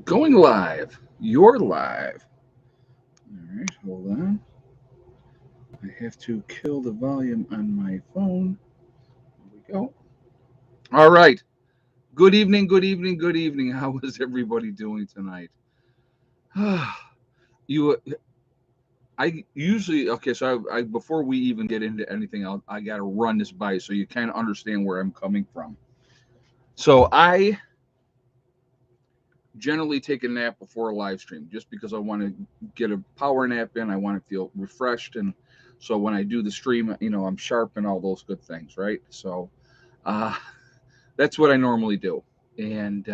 Going live. You're live. All right, hold on. I have to kill the volume on my phone. There we go. All right. Good evening, good evening, good evening. How is everybody doing tonight? you I usually okay, so I before we even get into anything else, I got to run this by so you kind of understand where I'm coming from. So I generally take a nap before a live stream just because I want to get a power nap in. I want to feel refreshed. And so when I do the stream, I'm sharp and all those good things, right? So uh, that's what I normally do. And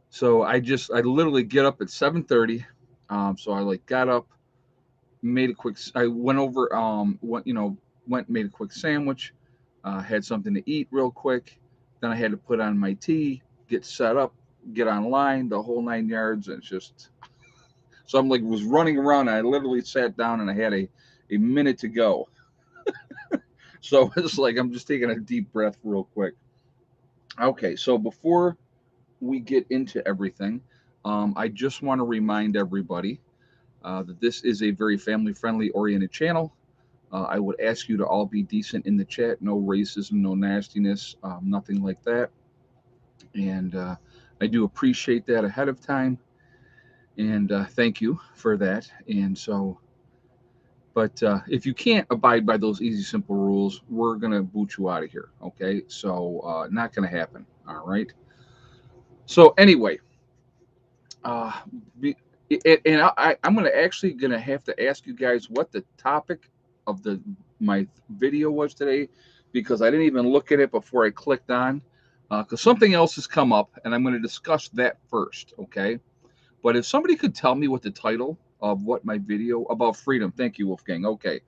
so I literally get up at 7:30. So I like got up, made a quick, I went over, made a quick sandwich, had something to eat real quick. Then I had to put on my tea, get set up, get online, the whole 9 yards. And it's just, so I'm like, was running around. And I literally sat down and I had a minute to go. So it's like, I'm just taking a deep breath real quick. Okay. So before we get into everything, I just want to remind everybody that this is a very family friendly oriented channel. I would ask you to all be decent in the chat. No racism, no nastiness, nothing like that. And I do appreciate that ahead of time. And thank you for that. And so, but if you can't abide by those easy, simple rules, we're going to boot you out of here. Okay. So, not going to happen. All right. So, anyway, uh, be, and I'm going to actually going to have to ask you guys what the topic of my video was today, because I didn't even look at it before I clicked on, because something else has come up and I'm going to discuss that first. Okay. But if somebody could tell me what the title of what my video about freedom, thank you, Wolfgang. Okay.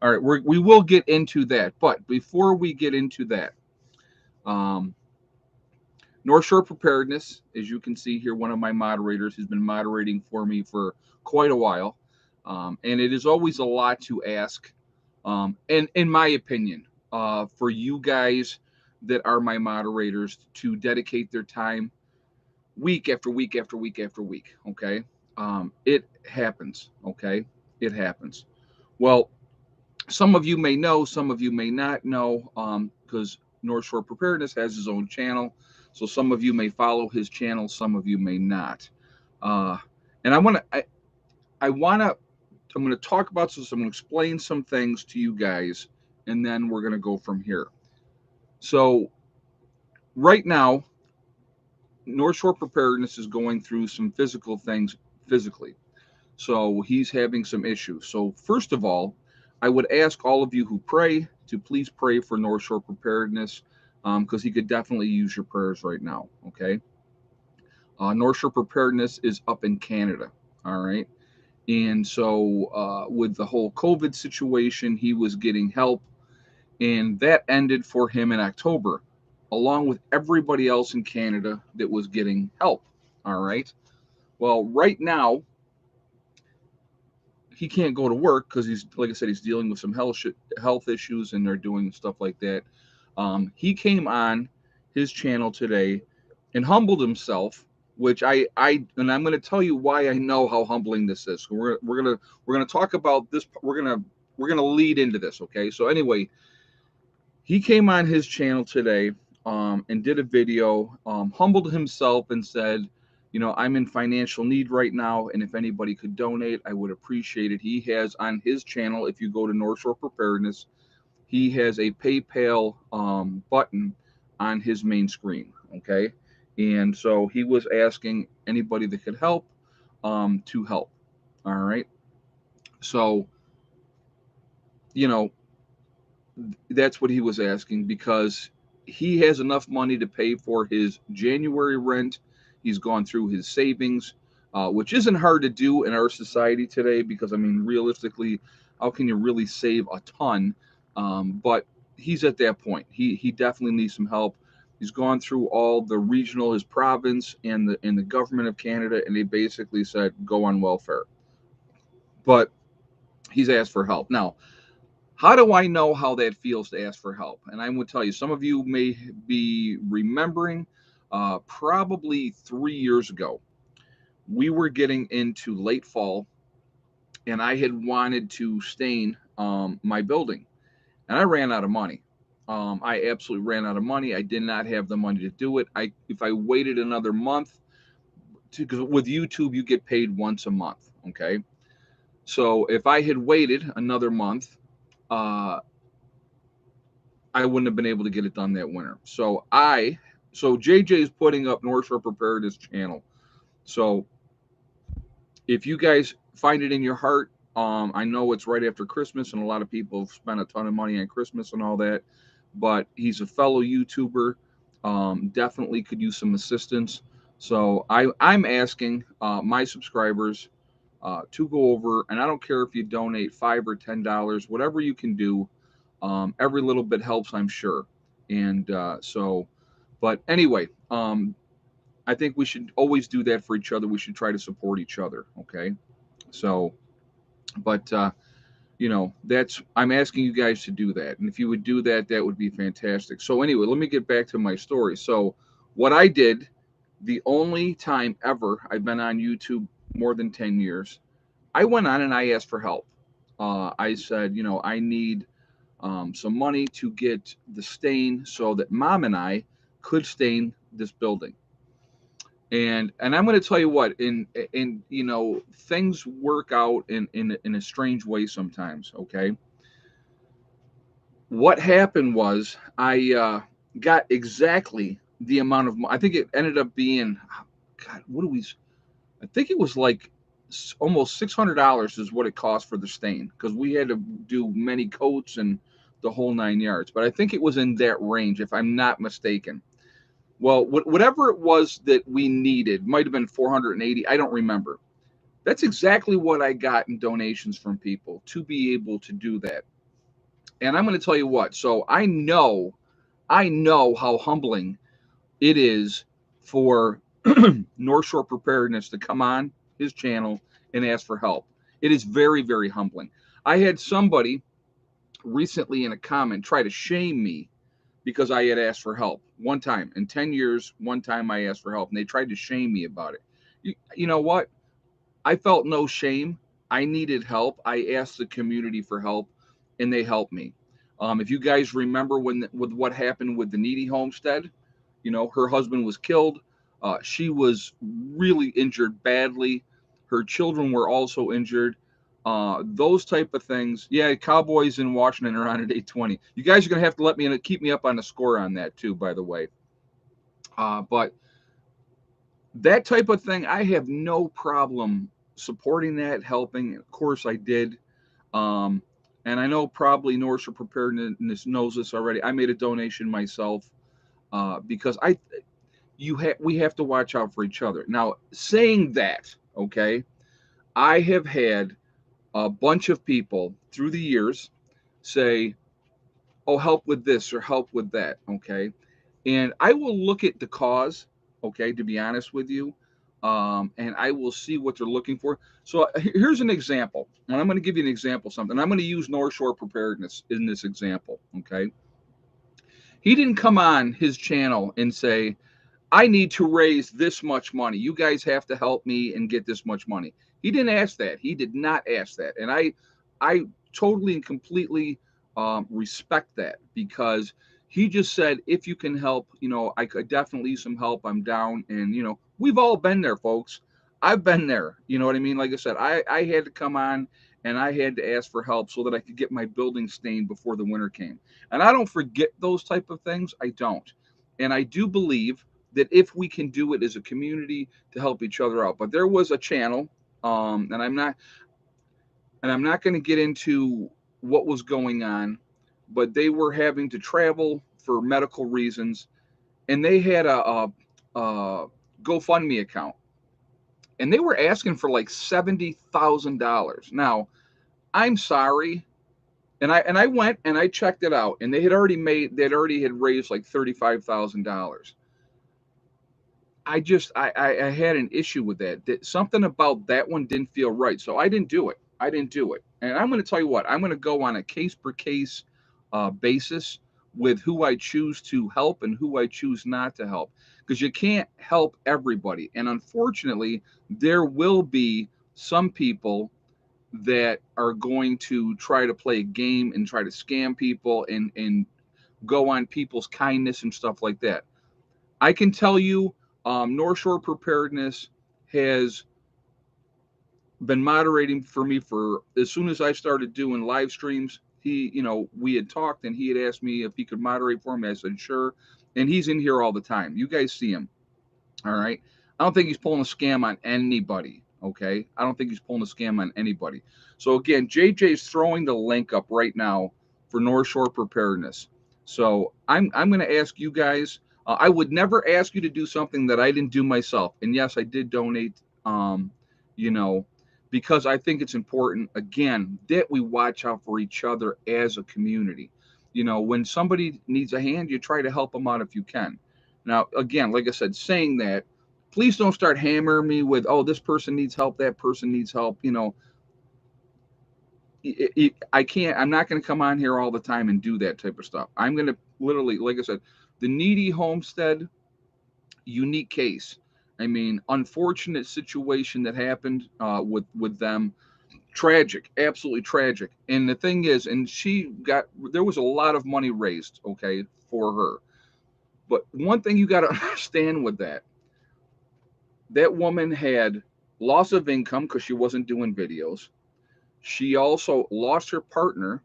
All right. We will get into that. But before we get into that, um, North Shore Preparedness, as you can see here, one of my moderators has been moderating for me for quite a while. And it is always a lot to ask. And in my opinion, for you guys that are my moderators to dedicate their time week after week after week after week. Okay. It happens. Okay. It happens. Well, some of you may know, some of you may not know, because North Shore Preparedness has his own channel. So some of you may follow his channel, some of you may not. Uh, and I want to, I'm going to talk about this. I'm going to explain some things to you guys, and then we're going to go from here. So right now, North Shore Preparedness is going through some physical things physically. So he's having some issues. So first of all, I would ask all of you who pray to please pray for North Shore Preparedness, because he could definitely use your prayers right now. Okay. North Shore Preparedness is up in Canada. All right. And so with the whole COVID situation, he was getting help, and that ended for him in October, along with everybody else in Canada that was getting help. All right. Well, right now, he can't go to work because he's, like I said, he's dealing with some health issues, and they're doing stuff like that. He came on his channel today and humbled himself, which and I'm going to tell you why I know how humbling this is. So we're gonna talk about this. We're gonna lead into this. Okay. So anyway, he came on his channel today, and did a video, humbled himself and said, I'm in financial need right now, and if anybody could donate, I would appreciate it. He has on his channel, if you go to North Shore Preparedness, he has a PayPal button on his main screen. Okay. And so he was asking anybody that could help, to help. All right. So, you know, that's what he was asking, because he has enough money to pay for his January rent. He's gone through his savings, which isn't hard to do in our society today, because, I mean, realistically, how can you really save a ton? But he's at that point. He definitely needs some help. He's gone through all the regional, his province, and the government of Canada, and they basically said go on welfare. But he's asked for help now. How do I know how that feels to ask for help? And I'm going to tell you, some of you may be remembering, probably 3 years ago. we were getting into late fall, and I had wanted to stain my building, and I ran out of money. I absolutely ran out of money. I did not have the money to do it. If I waited another month, because with YouTube you get paid once a month. Okay, so if I had waited another month, uh, I wouldn't have been able to get it done that winter. So JJ is putting up North Shore Preparedness channel. So if you guys find it in your heart, I know it's right after Christmas, and a lot of people have spent a ton of money on Christmas and all that. But he's a fellow YouTuber. Definitely could use some assistance. So I'm asking my subscribers to go over, and I don't care if you donate $5 or $10, whatever you can do. Every little bit helps, I'm sure. And but anyway, I think we should always do that for each other. We should try to support each other. Okay. So, but that's I'm asking you guys to do that, and if you would do that, that would be fantastic. So anyway, let me get back to my story. So what I did, the only time ever I've been on YouTube more than 10 years, I went on and I asked for help. I said, I need some money to get the stain so that Mom and I could stain this building. And I'm going to tell you what, in things work out in a strange way sometimes. Okay, what happened was I got exactly the amount of I think it ended up being, God, what do we? I think it was like almost $600 is what it cost for the stain, because we had to do many coats and the whole 9 yards. But I think it was in that range, if I'm not mistaken. Well, whatever it was that we needed, might have been 480. I don't remember. That's exactly what I got in donations from people to be able to do that. And I'm going to tell you what. So I know how humbling it is for North Shore Preparedness to come on his channel and ask for help. It is very, very humbling. I had somebody recently in a comment try to shame me because I had asked for help one time in 10 years. One time I asked for help, and they tried to shame me about it. You know what? I felt no shame. I needed help. I asked the community for help, and they helped me. If you guys remember with what happened with the Needy homestead, her husband was killed. She was really injured badly. Her children were also injured. Those type of things. Yeah, Cowboys in Washington are on at 8:20. You guys are gonna have to let me keep me up on the score on that too, by the way. But that type of thing, I have no problem supporting that, helping. Of course, I did. Um, and I know probably North Shore Preparedness knows this already. I made a donation myself because we have to watch out for each other. Now, saying that, okay, I have had a bunch of people through the years say, "Oh, help with this or help with that," okay, and I will look at the cause, okay, to be honest with you, and I will see what they're looking for. So here's an example, and I'm going to give you an example of something. I'm going to use North Shore Preparedness in this example, okay. He didn't come on his channel and say, I need to raise this much money. You guys have to help me and get this much money. He didn't ask that. He did not ask that. And I totally and completely respect that, because he just said, if you can help, I could definitely use some help. I'm down. And, we've all been there, folks. I've been there. You know what I mean? Like I said, I had to come on and I had to ask for help so that I could get my building stained before the winter came. And I don't forget those type of things. I don't. And I do believe that if we can do it as a community to help each other out. But there was a channel, and I'm not going to get into what was going on, but they were having to travel for medical reasons, and they had a GoFundMe account, and they were asking for like $70,000. Now, I'm sorry, and I went and I checked it out, and they had already had raised like $35,000. I had an issue with that. That something about that one didn't feel right, so I didn't do it. And I'm going to tell you what, I'm going to go on a case per case basis with who I choose to help and who I choose not to help. because you can't help everybody. And unfortunately, there will be some people that are going to try to play a game and try to scam people and go on people's kindness and stuff like that. I can tell you, North Shore Preparedness has been moderating for me for as soon as I started doing live streams. We had talked and he had asked me if he could moderate for me. I said, sure. And he's in here all the time. You guys see him. All right. I don't think he's pulling a scam on anybody. Okay. I don't think he's pulling a scam on anybody. So again, JJ's throwing the link up right now for North Shore Preparedness. So I'm going to ask you guys. I would never ask you to do something that I didn't do myself. And yes, I did donate. You know, because I think it's important again that we watch out for each other as a community. When somebody needs a hand, you try to help them out if you can. Now, again, like I said, saying that, please don't start hammering me with, oh, this person needs help, that person needs help. I can't, I'm not going to come on here all the time and do that type of stuff. I'm going to literally, like I said, the needy homestead, unique case. I mean, unfortunate situation that happened with them. Tragic, absolutely tragic. And the thing is, and there was a lot of money raised, okay, for her. But one thing you got to understand with that woman had loss of income because she wasn't doing videos. She also lost her partner.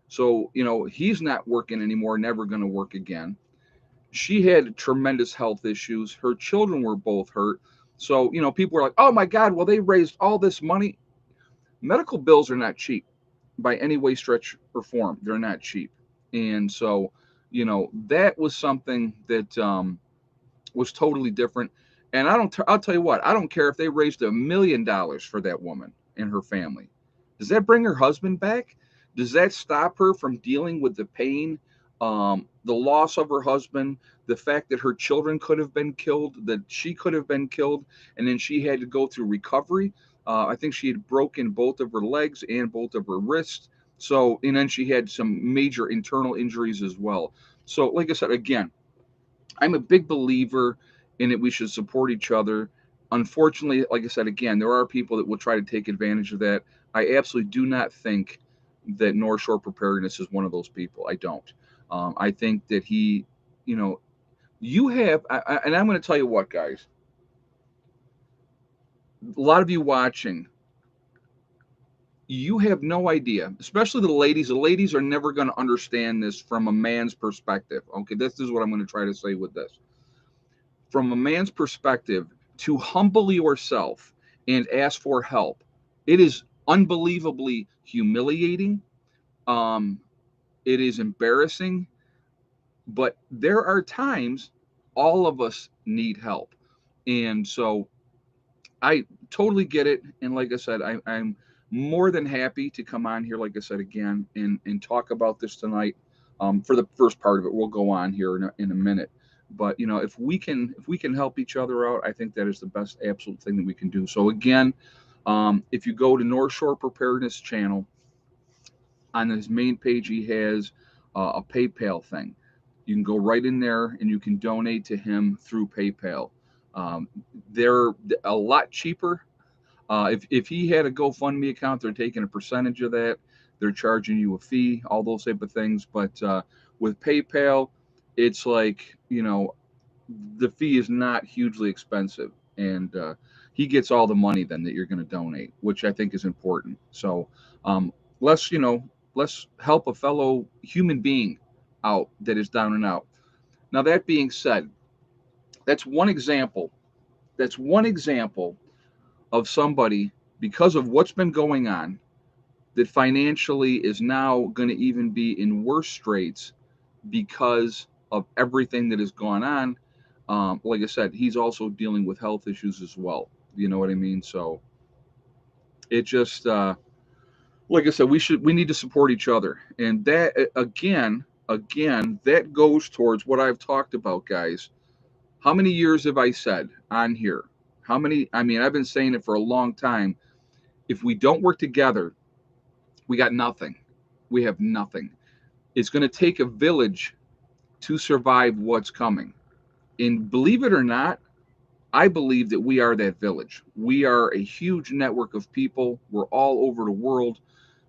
So, he's not working anymore, never going to work again. She had tremendous health issues. Her children were both hurt. So, people were like, oh my God, well, they raised all this money. Medical bills are not cheap by any way, stretch, or form. They're not cheap. And so, that was something that was totally different. And I'll tell you what, I don't care if they raised $1 million for that woman and her family. Does that bring her husband back? Does that stop her from dealing with the pain, the loss of her husband, the fact that her children could have been killed, that she could have been killed, and then she had to go through recovery? I think she had broken both of her legs and both of her wrists. So, and then she had some major internal injuries as well. So, like I said, again, I'm a big believer in it. We should support each other. Unfortunately, like I said, again, there are people that will try to take advantage of that. I absolutely do not think that North Shore Preparedness is one of those people. I don't. I think that you know, you have, and I'm going to tell you what, guys, a lot of you watching, you have no idea, especially the ladies. The ladies are never going to understand this from a man's perspective. Okay, this is what I'm going to try to say with this. From a man's perspective, to humble yourself and ask for help, it is unbelievably humiliating. Um, it is embarrassing, but there are times all of us need help. And so I totally get it. And like I said, I'm more than happy to come on here, like I said, again, and talk about this tonight. For the first part of it, we'll go on here in a minute. But if we can help each other out, I think that is the best absolute thing that we can do. So again, if you go to North Shore Preparedness channel, on his main page, he has a PayPal thing. You can go right in there and you can donate to him through PayPal. Um, they're a lot cheaper. If he had a GoFundMe account, they're taking a percentage of that. They're charging you a fee, all those type of things. But with PayPal, it's like, the fee is not hugely expensive. And he gets all the money then that you're going to donate, which I think is important. So um, let's, let's help a fellow human being out that is down and out. Now, that being said, that's one example. That's one example of somebody, because of what's been going on, that financially is now going to even be in worse straits because of everything that has gone on. Like I said, he's also dealing with health issues as well. You know what I mean? So it just, like I said, we need to support each other, and that again, that goes towards what I've talked about, guys. How many years have I said on here? How many? I mean, I've been saying it for a long time. If we don't work together, we got nothing. We have nothing. It's going to take a village to survive what's coming. And believe it or not, I believe that we are that village. We are a huge network of people. We're all over the world,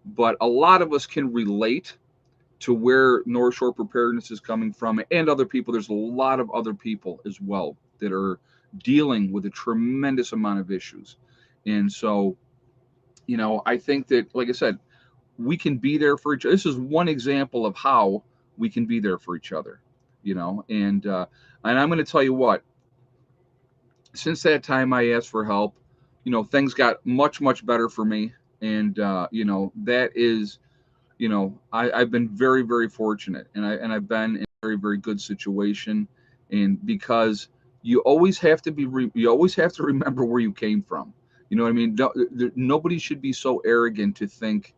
but a lot of us can relate to where North Shore Preparedness is coming from, and other people. There's a lot of other people as well that are dealing with a tremendous amount of issues. And so, I think that, like I said, we can be there for each other. This is one example of how we can be there for each other, and I'm going to tell you what, since that time I asked for help, things got much, much better for me. And, that is, I've been very, very fortunate, and I've been in a very, very good situation. And because you always have to remember where you came from. You know what I mean? Nobody should be so arrogant to think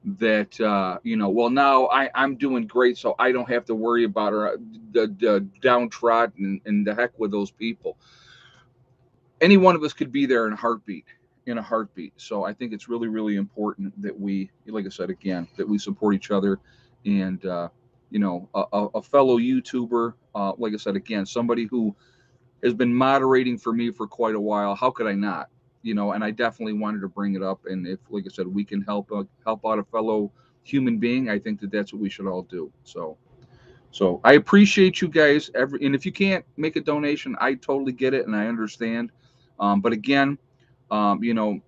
that, well, now I'm doing great, so I don't have to worry about the downtrodden, and the heck with those people. Any one of us could be there in a heartbeat. So I think it's really, really important that we, like I said again, that we support each other. And a fellow YouTuber, like I said again, somebody who has been moderating for me for quite a while. How could I not? And I definitely wanted to bring it up. And if, like I said, we can help out a fellow human being, I think that that's what we should all do. So I appreciate you guys. And if you can't make a donation, I totally get it and I understand. But again, you know,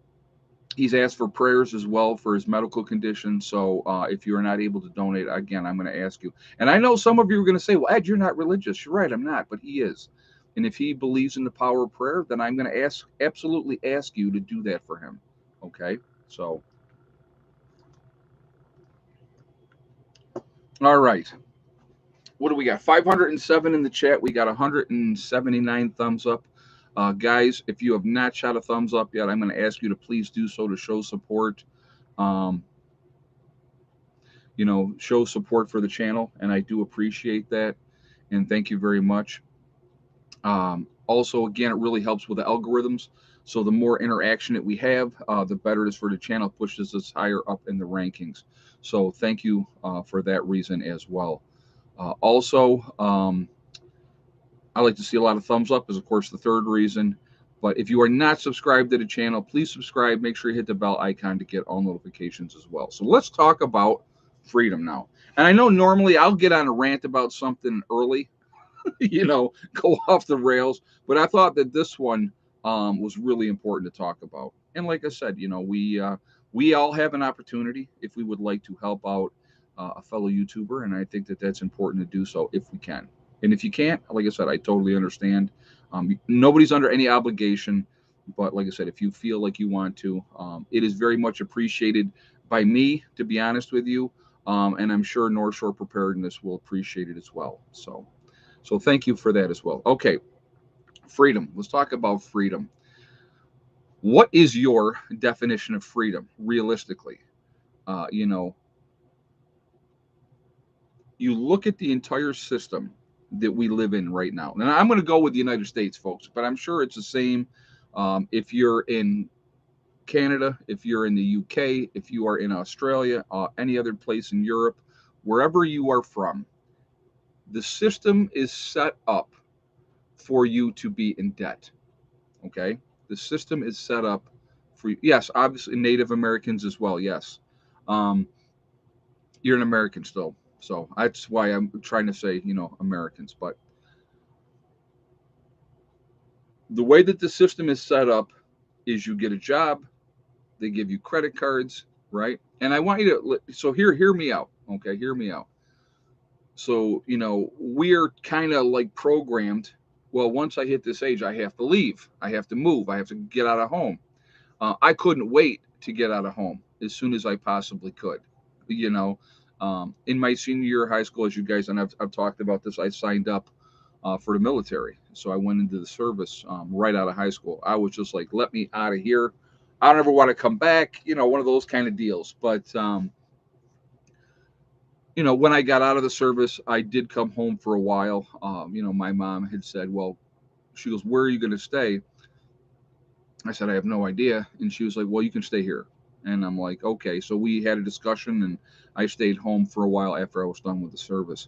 he's asked for prayers as well for his medical condition. So if you are not able to donate, again, I'm going to ask you. And I know some of you are going to say, well, Ed, you're not religious. You're right, I'm not, but he is. And if he believes in the power of prayer, then I'm going to absolutely ask you to do that for him. Okay. So, all right. What do we got? 507 in the chat. We got 179 thumbs up. Guys, if you have not shot a thumbs up yet, I'm going to ask you to please do so to show support. Um, show support for the channel, and I do appreciate that. And thank you very much. Also, again, it really helps with the algorithms. So the more interaction that we have, the better it is for the channel, pushes us higher up in the rankings. So thank you for that reason as well. Also, I like to see a lot of thumbs up is, of course, the third reason. But if you are not subscribed to the channel, please subscribe. Make sure you hit the bell icon to get all notifications as well. So let's talk about freedom now. And I know normally I'll get on a rant about something early, go off the rails. But I thought that this one was really important to talk about. And like I said, we all have an opportunity if we would like to help out a fellow YouTuber, and I think that that's important to do so if we can. And if you can't, like I said, I totally understand. Nobody's under any obligation, but like I said, if you feel like you want to, it is very much appreciated by me, to be honest with you, and I'm sure North Shore Preparedness will appreciate it as well. So thank you for that as well. Okay, freedom. Let's talk about freedom. What is your definition of freedom, realistically? Uh, you know, you look at the entire system that we live in right now. And I'm going to go with the United States, folks, but I'm sure it's the same if you're in Canada, if you're in the UK, if you are in Australia, any other place in Europe, wherever you are from, the system is set up for you to be in debt. Okay? The system is set up for you. Yes, obviously Native Americans as well. Yes. Um, you're an American still. So that's why I'm trying to say, Americans. But the way that the system is set up is you get a job, they give you credit cards, right? And I want you to, so hear me out. Okay, hear me out. So, we're kind of like programmed. Well, once I hit this age, I have to leave. I have to move. I have to get out of home. I couldn't wait to get out of home as soon as I possibly could. In my senior year of high school, as you guys, and I've talked about this, I signed up for the military. So I went into the service right out of high school. I was just like, let me out of here. I don't ever want to come back, one of those kind of deals. But, when I got out of the service, I did come home for a while. My mom had said, well, she goes, where are you going to stay? I said, I have no idea. And she was like, well, you can stay here. And I'm like, okay. So we had a discussion, and I stayed home for a while after I was done with the service.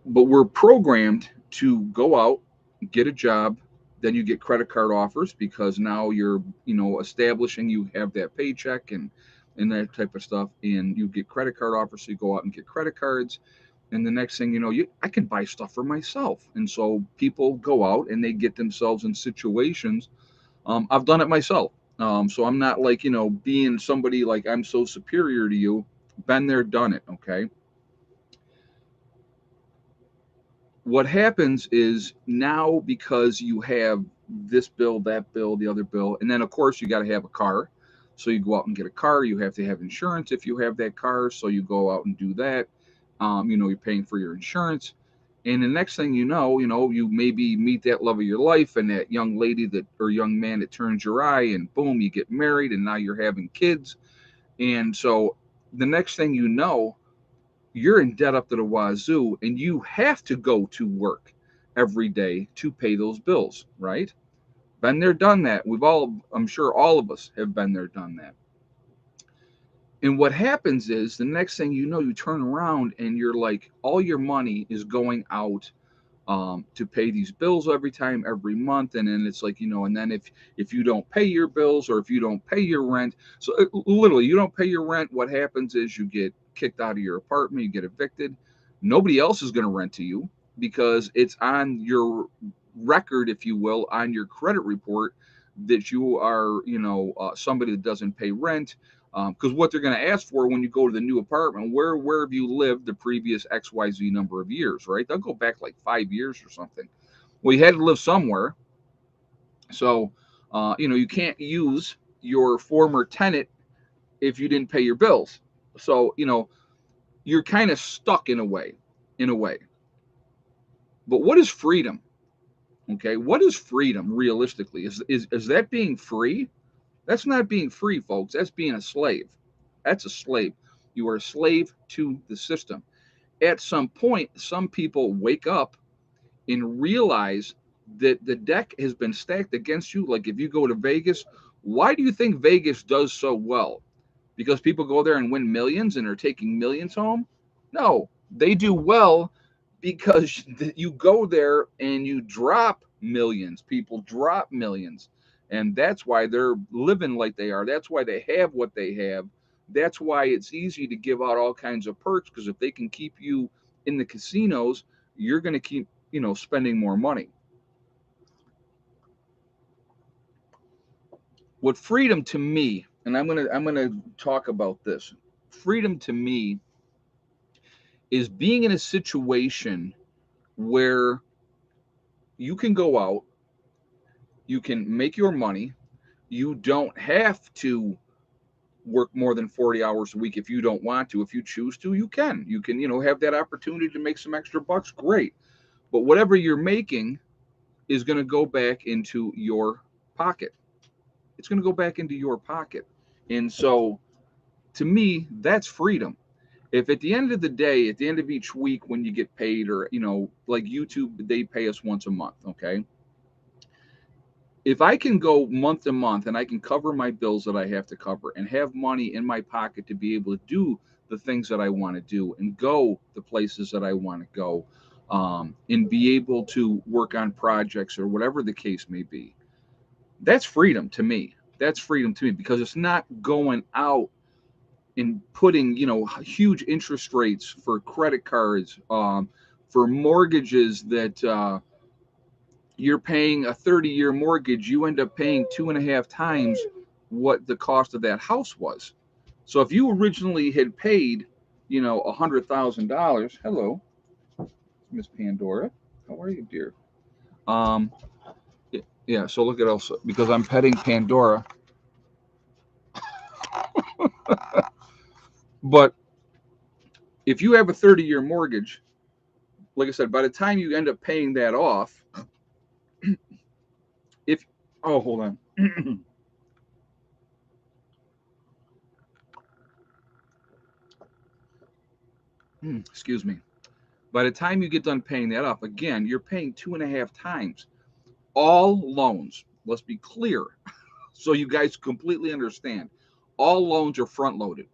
But we're programmed to go out, get a job, then you get credit card offers because now you're, establishing you have that paycheck and that type of stuff, and you get credit card offers, so you go out and get credit cards, and the next thing you know, I can buy stuff for myself, and so people go out and they get themselves in situations. I've done it myself, so I'm not like being somebody like I'm so superior to you. Been there, done it. Okay, what happens is now because you have this bill, that bill, the other bill, and then of course you got to have a car. So you go out and get a car. You have to have insurance if you have that car. So you go out and do that. You're paying for your insurance. And the next thing you maybe meet that love of your life and that young lady that or young man that turns your eye, and boom, you get married, and now you're having kids. And so the next thing you know, you're in debt up to the wazoo, and you have to go to work every day to pay those bills, right? Been there, done that. I'm sure all of us have been there, done that. And what happens is the next thing you know, you turn around and you're like, all your money is going out to pay these bills every time, every month, and then it's like and then if you don't pay your bills or if you don't pay your rent, so literally you don't pay your rent, what happens is you get kicked out of your apartment, you get evicted. Nobody else is going to rent to you because it's on your record, if you will, on your credit report that you are somebody that doesn't pay rent. Because what they're going to ask for when you go to the new apartment, where have you lived the previous XYZ number of years, right? They'll go back like 5 years or something. Well, you had to live somewhere, so you can't use your former tenant if you didn't pay your bills. So you're kind of stuck in a way, in a way. But what is freedom? Okay, what is freedom realistically? Is that being free? That's not being free, folks. That's being a slave. That's a slave. You are a slave to the system. At some point, some people wake up and realize that the deck has been stacked against you. Like if you go to Vegas, why do you think Vegas does so well? Because people go there and win millions and are taking millions home? No, they do well because you go there and you drop millions. People drop millions. And that's why they're living like they are. That's why they have what they have. That's why it's easy to give out all kinds of perks, because if they can keep you in the casinos, you're going to keep, spending more money. What freedom to me, and I'm going to talk about this. Freedom to me is being in a situation where you can go out, you can make your money, you don't have to work more than 40 hours a week if you don't want to. If you choose to, you can have that opportunity to make some extra bucks, great. But whatever you're making is going to go back into your pocket. It's going to go back into your pocket. And so to me, that's freedom. If at the end of the day, at the end of each week when you get paid, or like YouTube, they pay us once a month, okay? If I can go month to month and I can cover my bills that I have to cover and have money in my pocket to be able to do the things that I want to do and go the places that I want to go, and be able to work on projects or whatever the case may be, that's freedom to me. That's freedom to me, because it's not going out and putting huge interest rates for credit cards, for mortgages that you're paying a 30-year mortgage, you end up paying 2.5 times what the cost of that house was. So if you originally had paid, $100,000. Hello, Miss Pandora. How are you, dear? Um, yeah. So look at us, because I'm petting Pandora. But if you have a 30-year mortgage, like I said, by the time you end up paying that off, if oh, hold on. Excuse me. By the time you get done paying that off, again, you're paying 2.5 times. All loans, let's be clear, so you guys completely understand, all loans are front loaded.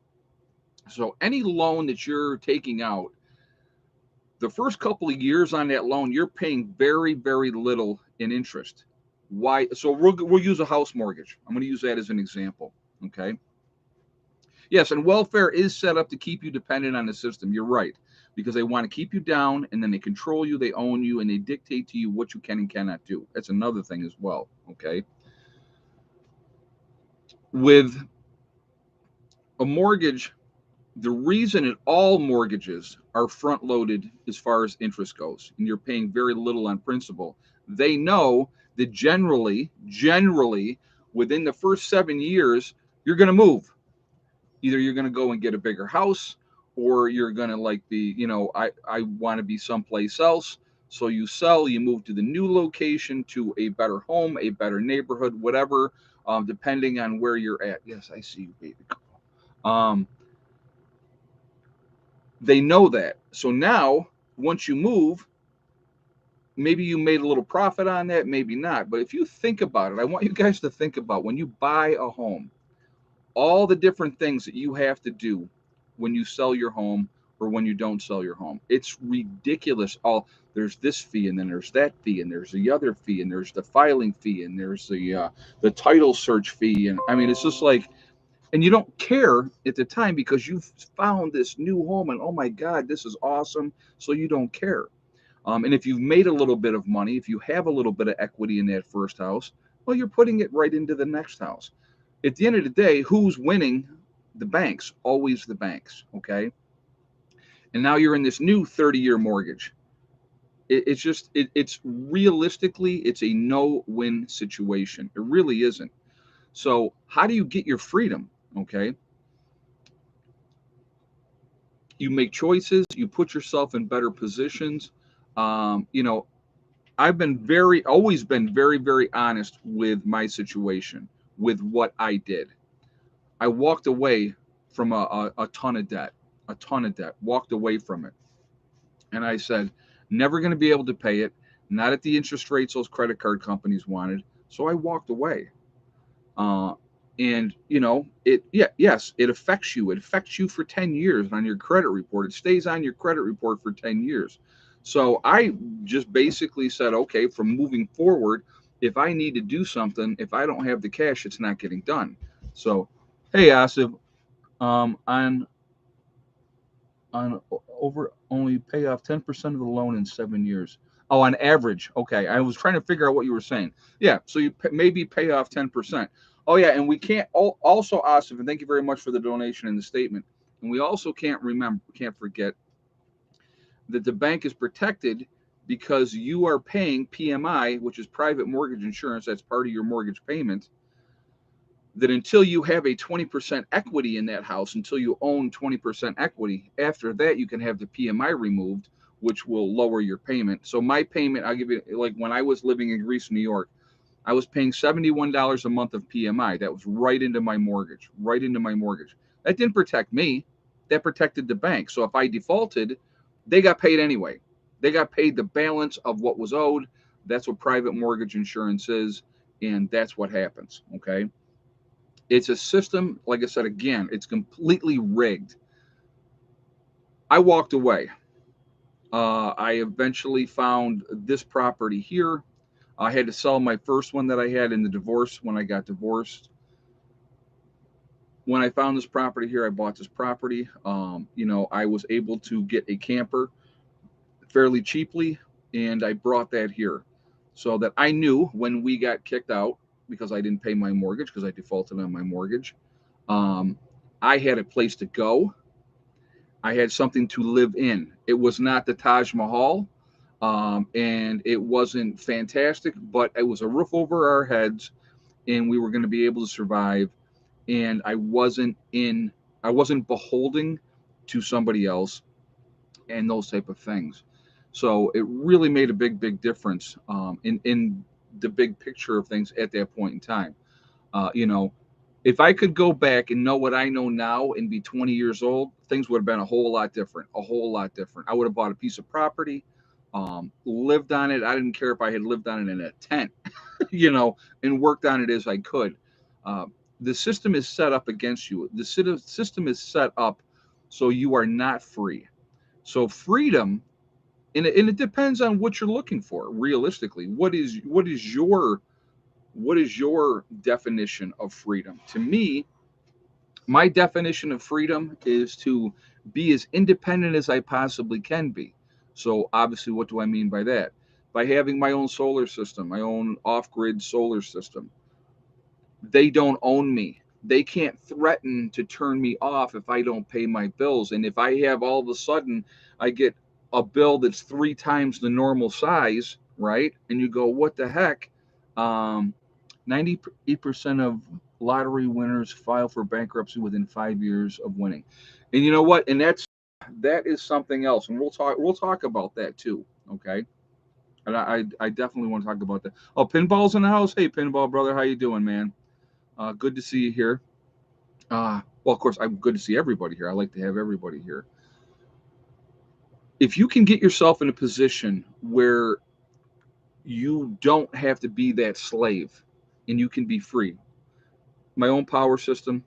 So any loan that you're taking out, The first couple of years on that loan, you're paying very, very little in interest. Why? So we'll use a house mortgage. I'm going to use that as an example. Okay. Yes, and welfare is set up to keep you dependent on the system. You're right, because they want to keep you down, and then they control you, they own you, and they dictate to you what you can and cannot do. That's another thing as well. Okay. With a mortgage, the reason that all mortgages are front loaded as far as interest goes, and you're paying very little on principal, they know that generally, within the first 7 years, you're going to move. Either you're going to go and get a bigger house, or you're going to like be, I want to be someplace else. So you sell, you move to the new location, to a better home, a better neighborhood, whatever, depending on where you're at. Yes, I see you, baby. Um, they know that. So now, once you move, maybe you made a little profit on that, maybe not. But if you think about it, I want you guys to think about when you buy a home, all the different things that you have to do when you sell your home or when you don't sell your home. It's ridiculous. There's this fee, and then there's that fee, and there's the other fee, and there's the filing fee, and there's the title search fee, and I mean, it's just like, and you don't care at the time because you've found this new home, and oh my God, this is awesome. So you don't care. And if you've made a little bit of money, if you have a little bit of equity in that first house, well, you're putting it right into the next house. At the end of the day, who's winning? The banks, always the banks. Okay. And now you're in this new 30-year mortgage. It's realistically, it's a no-win situation. It really isn't. So how do you get your freedom? Okay. You make choices, you put yourself in better positions. You know, I've always been very, very honest with my situation, with what I did. I walked away from a ton of debt, walked away from it. And I said, never going to be able to pay it, not at the interest rates those credit card companies wanted. So I walked away. Uh, and yes, it affects you. It affects you for 10 years on your credit report. It stays on your credit report for 10 years. So I just basically said, okay, from moving forward, if I need to do something, if I don't have the cash, it's not getting done. So, hey, Asif, on over only pay off 10% of the loan in 7 years. Oh, on average. Okay. I was trying to figure out what you were saying. Yeah. So you maybe pay off 10%. Oh, yeah. And we can't also, Asif, and thank you very much for the donation and the statement. And we also can't forget that the bank is protected because you are paying PMI, which is private mortgage insurance. That's part of your mortgage payment. That until you have a 20% equity in that house, until you own 20% equity, after that you can have the PMI removed, which will lower your payment. So my payment, I'll give you, like when I was living in Greece, New York, I was paying $71 a month of PMI. That was right into my mortgage. That didn't protect me. That protected the bank. So if I defaulted, they got paid anyway. They got paid the balance of what was owed. That's what private mortgage insurance is, and that's what happens. Okay. It's a system, like I said, again, it's completely rigged. I walked away. I eventually found this property here. I had to sell my first one that I had in the divorce when I got divorced. When I found this property here, I bought this property. I was able to get a camper fairly cheaply, and I brought that here so that I knew when we got kicked out because I didn't pay my mortgage because I defaulted on my mortgage. I had a place to go. I had something to live in. It was not the Taj Mahal, and it wasn't fantastic, but it was a roof over our heads, and we were going to be able to survive. And I wasn't beholden to somebody else and those type of things. So it really made a big, big difference in the big picture of things at that point in time. If I could go back and know what I know now and be 20 years old, things would have been a whole lot different. I would have bought a piece of property, lived on it. I didn't care if I had lived on it in a tent, and worked on it as I could. Uh, the system is set up against you. The system is set up so you are not free. So freedom And it depends on what you're looking for realistically. What is your definition of freedom? To me, my definition of freedom is to be as independent as I possibly can be. So obviously, what do I mean by that? By having my own solar system, my own off-grid solar system. They don't own me. They can't threaten to turn me off if I don't pay my bills. And if I have all of a sudden I get a bill that's 3 times the normal size, right? And you go, what the heck? 98% of lottery winners file for bankruptcy within 5 years of winning. And you know what? And that is something else. And we'll talk about that too. Okay. And I definitely want to talk about that. Oh, Pinball's in the house. Hey, Pinball brother, how you doing, man? Good to see you here. Well, of course, I'm good to see everybody here. I like to have everybody here. If you can get yourself in a position where you don't have to be that slave and you can be free. My own power system,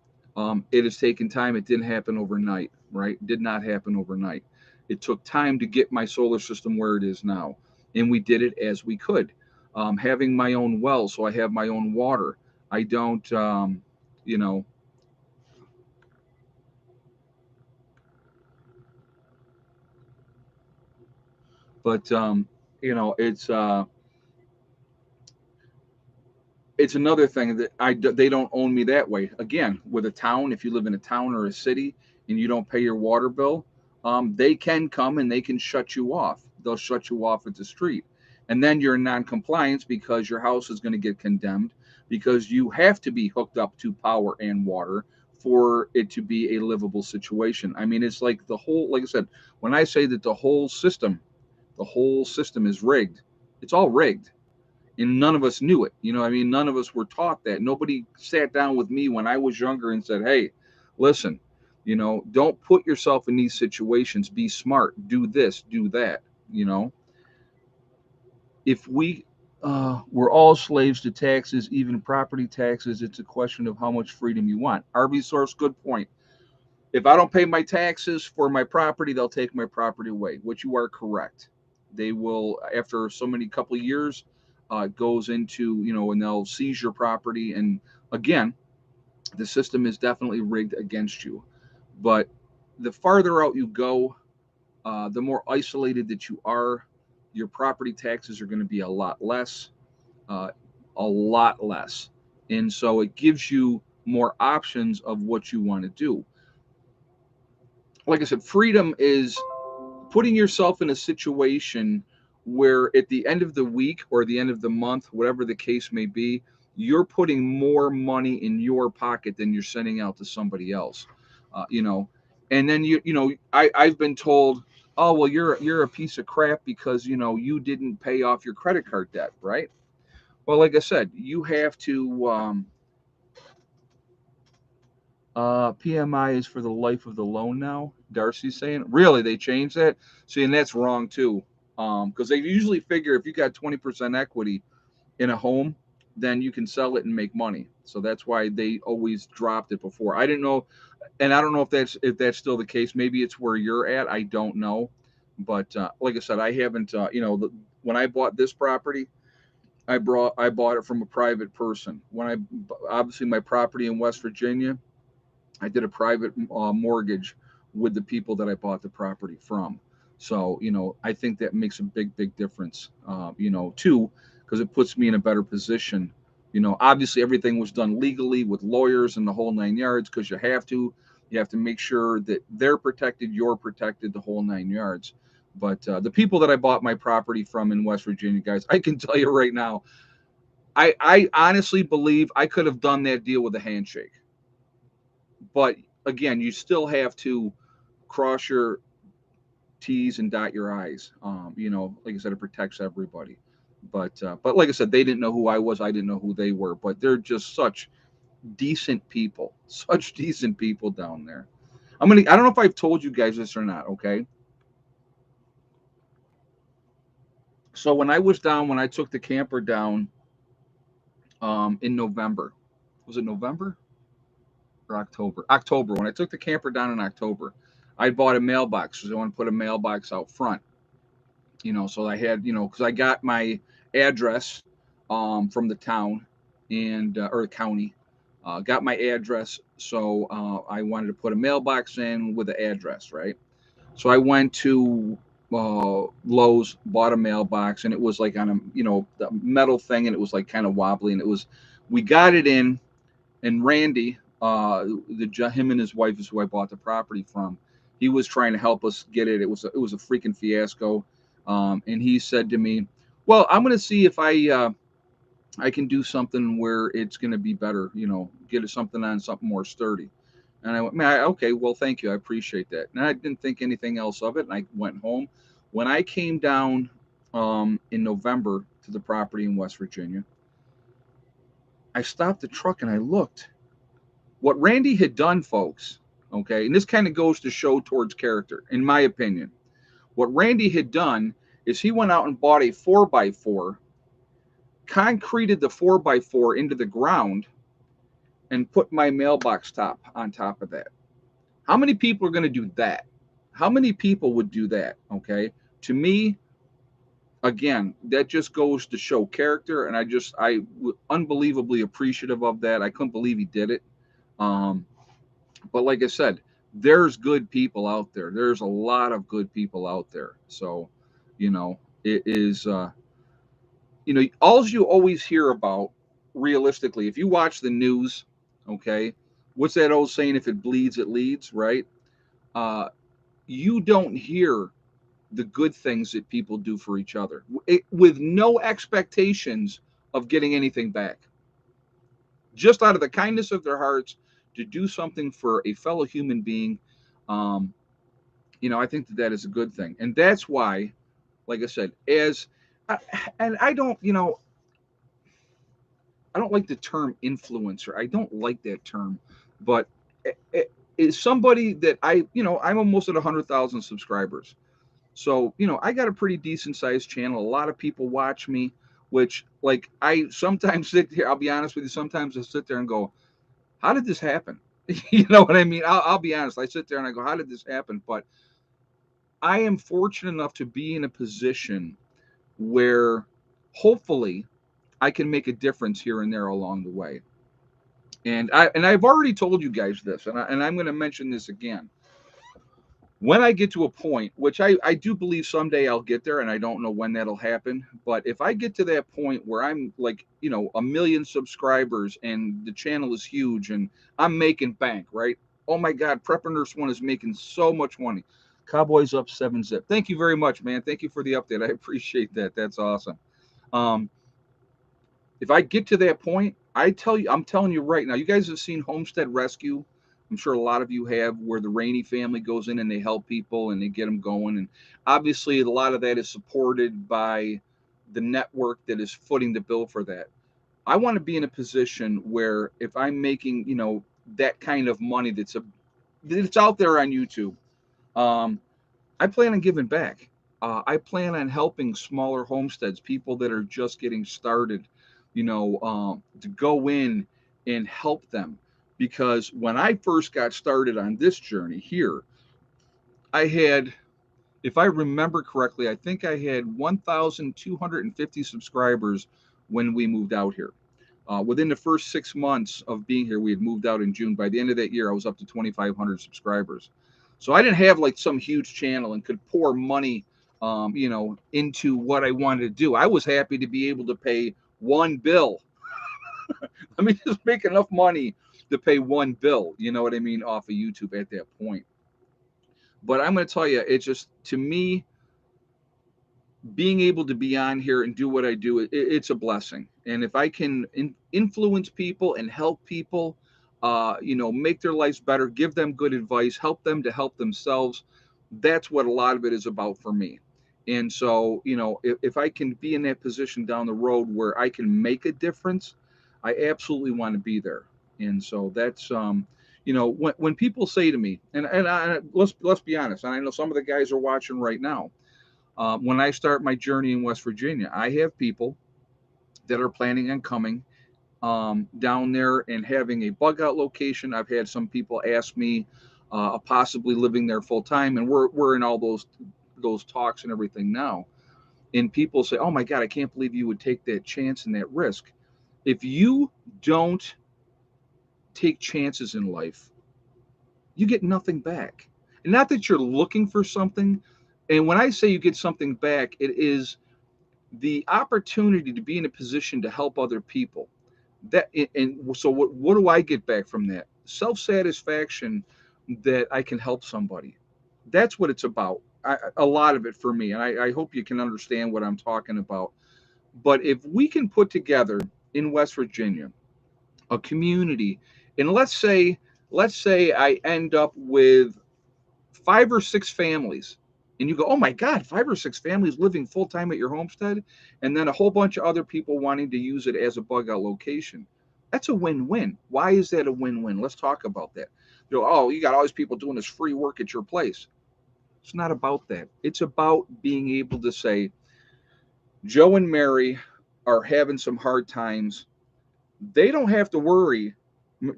it has taken time. It didn't happen overnight, right? Did not happen overnight. It took time to get my solar system where it is now. And we did it as we could. Having my own well, so I have my own water. I don't, you know, but it's another thing that they don't own me that way. Again, with a town, if you live in a town or a city and you don't pay your water bill, they can come and they can shut you off. They'll shut you off at the street, and then you're in non-compliance because your house is going to get condemned because you have to be hooked up to power and water for it to be a livable situation. I mean, it's like like I said, when I say that the whole system is rigged, it's all rigged, and none of us knew it. I mean, none of us were taught that. Nobody sat down with me when I was younger and said, "Hey, listen, don't put yourself in these situations. Be smart. Do this, do that." You know, if we're all slaves to taxes, even property taxes. It's a question of how much freedom you want. RV Source, good point. If I don't pay my taxes for my property, they'll take my property away, which you are correct. They will, after so many couple of years, it goes into, and they'll seize your property. And again, the system is definitely rigged against you. But the farther out you go, the more isolated that you are, your property taxes are going to be a lot less, uh, a lot less. And so it gives you more options of what you want to do. Like I said, freedom is putting yourself in a situation where at the end of the week or the end of the month, whatever the case may be, you're putting more money in your pocket than you're sending out to somebody else. uh, you know and then I've been told, oh well, you're a piece of crap because you didn't pay off your credit card debt, right? Well, like I said, you have to PMI is for the life of the loan now. Darcy's saying, really, they changed that? See, and that's wrong too, because they usually figure if you got 20% equity in a home, then you can sell it and make money. So that's why they always dropped it before. I didn't know, and I don't know if that's still the case. Maybe it's where you're at. I don't know, but like I said, I haven't. When I bought this property, I bought it from a private person. When I obviously my property in West Virginia, I did a private mortgage with the people that I bought the property from. So, I think that makes a big, big difference, too, because it puts me in a better position. Obviously, everything was done legally with lawyers and the whole 9 yards because you have to. You have to make sure that they're protected, you're protected, the whole 9 yards. But the people that I bought my property from in West Virginia, guys, I can tell you right now, I honestly believe I could have done that deal with a handshake. But again, you still have to cross your T's and dot your I's. Like I said, it protects everybody. But like I said, they didn't know who I was. I didn't know who they were. But they're just such decent people, such decent people down there. I don't know if I've told you guys this or not. Okay. So when I took the camper down, in November, was it November or October? October. When I took the camper down in October, I bought a mailbox because I want to put a mailbox out front. So I had, because I got my address from the town and or the county, got my address. So I wanted to put a mailbox in with the address, right? So I went to Lowe's, bought a mailbox, and it was like on a the metal thing, and it was like kind of wobbly, and we got it in, and Randy, him and his wife is who I bought the property from. He was trying to help us get it. It was a freaking fiasco, and he said to me, "Well, I'm going to see if I can do something where it's going to be better. Get it something on something more sturdy." And I went, "Man, okay, well, thank you. I appreciate that." And I didn't think anything else of it, and I went home. When I came down in November to the property in West Virginia, I stopped the truck and I looked. What Randy had done, folks, okay, and this kind of goes to show towards character, in my opinion. What Randy had done is he went out and bought a 4x4, concreted the 4x4 into the ground, and put my mailbox top on top of that. How many people are going to do that? How many people would do that? Okay. To me, again, that just goes to show character. And unbelievably appreciative of that. I couldn't believe he did it. Um, but like I said, there's good people out there. There's a lot of good people out there. So, it is, all you always hear about realistically, if you watch the news, okay, what's that old saying? If it bleeds, it leads, right? Uh, you don't hear the good things that people do for each other with no expectations of getting anything back, just out of the kindness of their hearts to do something for a fellow human being. um, I think that is a good thing, and that's why, like I said, and I don't like the term influencer. I don't like that term, but it is somebody that I'm almost at 100,000 subscribers. So, I got a pretty decent sized channel. A lot of people watch me, which, like, I sometimes sit here, I'll be honest with you, sometimes I sit there and go, how did this happen? You know what I mean? I'll be honest. I sit there and I go, how did this happen? But I am fortunate enough to be in a position where hopefully I can make a difference here and there along the way. And I've already told you guys this, and I'm going to mention this again. When I get to a point, which I do believe someday I'll get there, and I don't know when that'll happen, but if I get to that point where I'm like, 1 million subscribers and the channel is huge and I'm making bank, right? Oh my God, Prepper Nurse One is making so much money. Cowboys up 7-zip. Thank you very much, man. Thank you for the update. I appreciate that. That's awesome. Um, if I get to that point, I'm telling you right now, you guys have seen Homestead Rescue. I'm sure a lot of you have, where the Rainey family goes in and they help people and they get them going. And obviously, a lot of that is supported by the network that is footing the bill for that. I want to be in a position where if I'm making, that kind of money that's out there on YouTube, um, I plan on giving back. I plan on helping smaller homesteads, people that are just getting started, to go in and help them. Because when I first got started on this journey here, I had, if I remember correctly, I think I had 1,250 subscribers when we moved out here. Within the first 6 months of being here, we had moved out in June. By the end of that year, I was up to 2,500 subscribers. So I didn't have like some huge channel and could pour money, into what I wanted to do. I was happy to be able to pay one bill. Let me just make enough money to pay one bill, you know what I mean, off of YouTube at that point. But I'm going to tell you, it's just, to me, being able to be on here and do what I do, it's a blessing. And if I can influence people and help people, make their lives better, give them good advice, help them to help themselves, that's what a lot of it is about for me. And so, if I can be in that position down the road where I can make a difference, I absolutely want to be there. And so that's, when people say to me, let's be honest, and I know some of the guys are watching right now. When I start my journey in West Virginia, I have people that are planning on coming down there and having a bug out location. I've had some people ask me possibly living there full time, and we're in all those talks and everything now. And people say, oh my God, I can't believe you would take that chance and that risk. If you don't take chances in life, you get nothing back. And not that you're looking for something. And when I say you get something back, it is the opportunity to be in a position to help other people. That and so what do I get back from that? Self-satisfaction that I can help somebody. That's what it's about. A lot of it for me, and I hope you can understand what I'm talking about. But if we can put together in West Virginia a community, and let's say I end up with 5 or 6 families, and you go, oh my God, 5 or 6 families living full time at your homestead, and then a whole bunch of other people wanting to use it as a bug out location. That's a win-win. Why is that a win-win? Let's talk about that. You know, oh, you got all these people doing this free work at your place. It's not about that. It's about being able to say, Joe and Mary are having some hard times. They don't have to worry.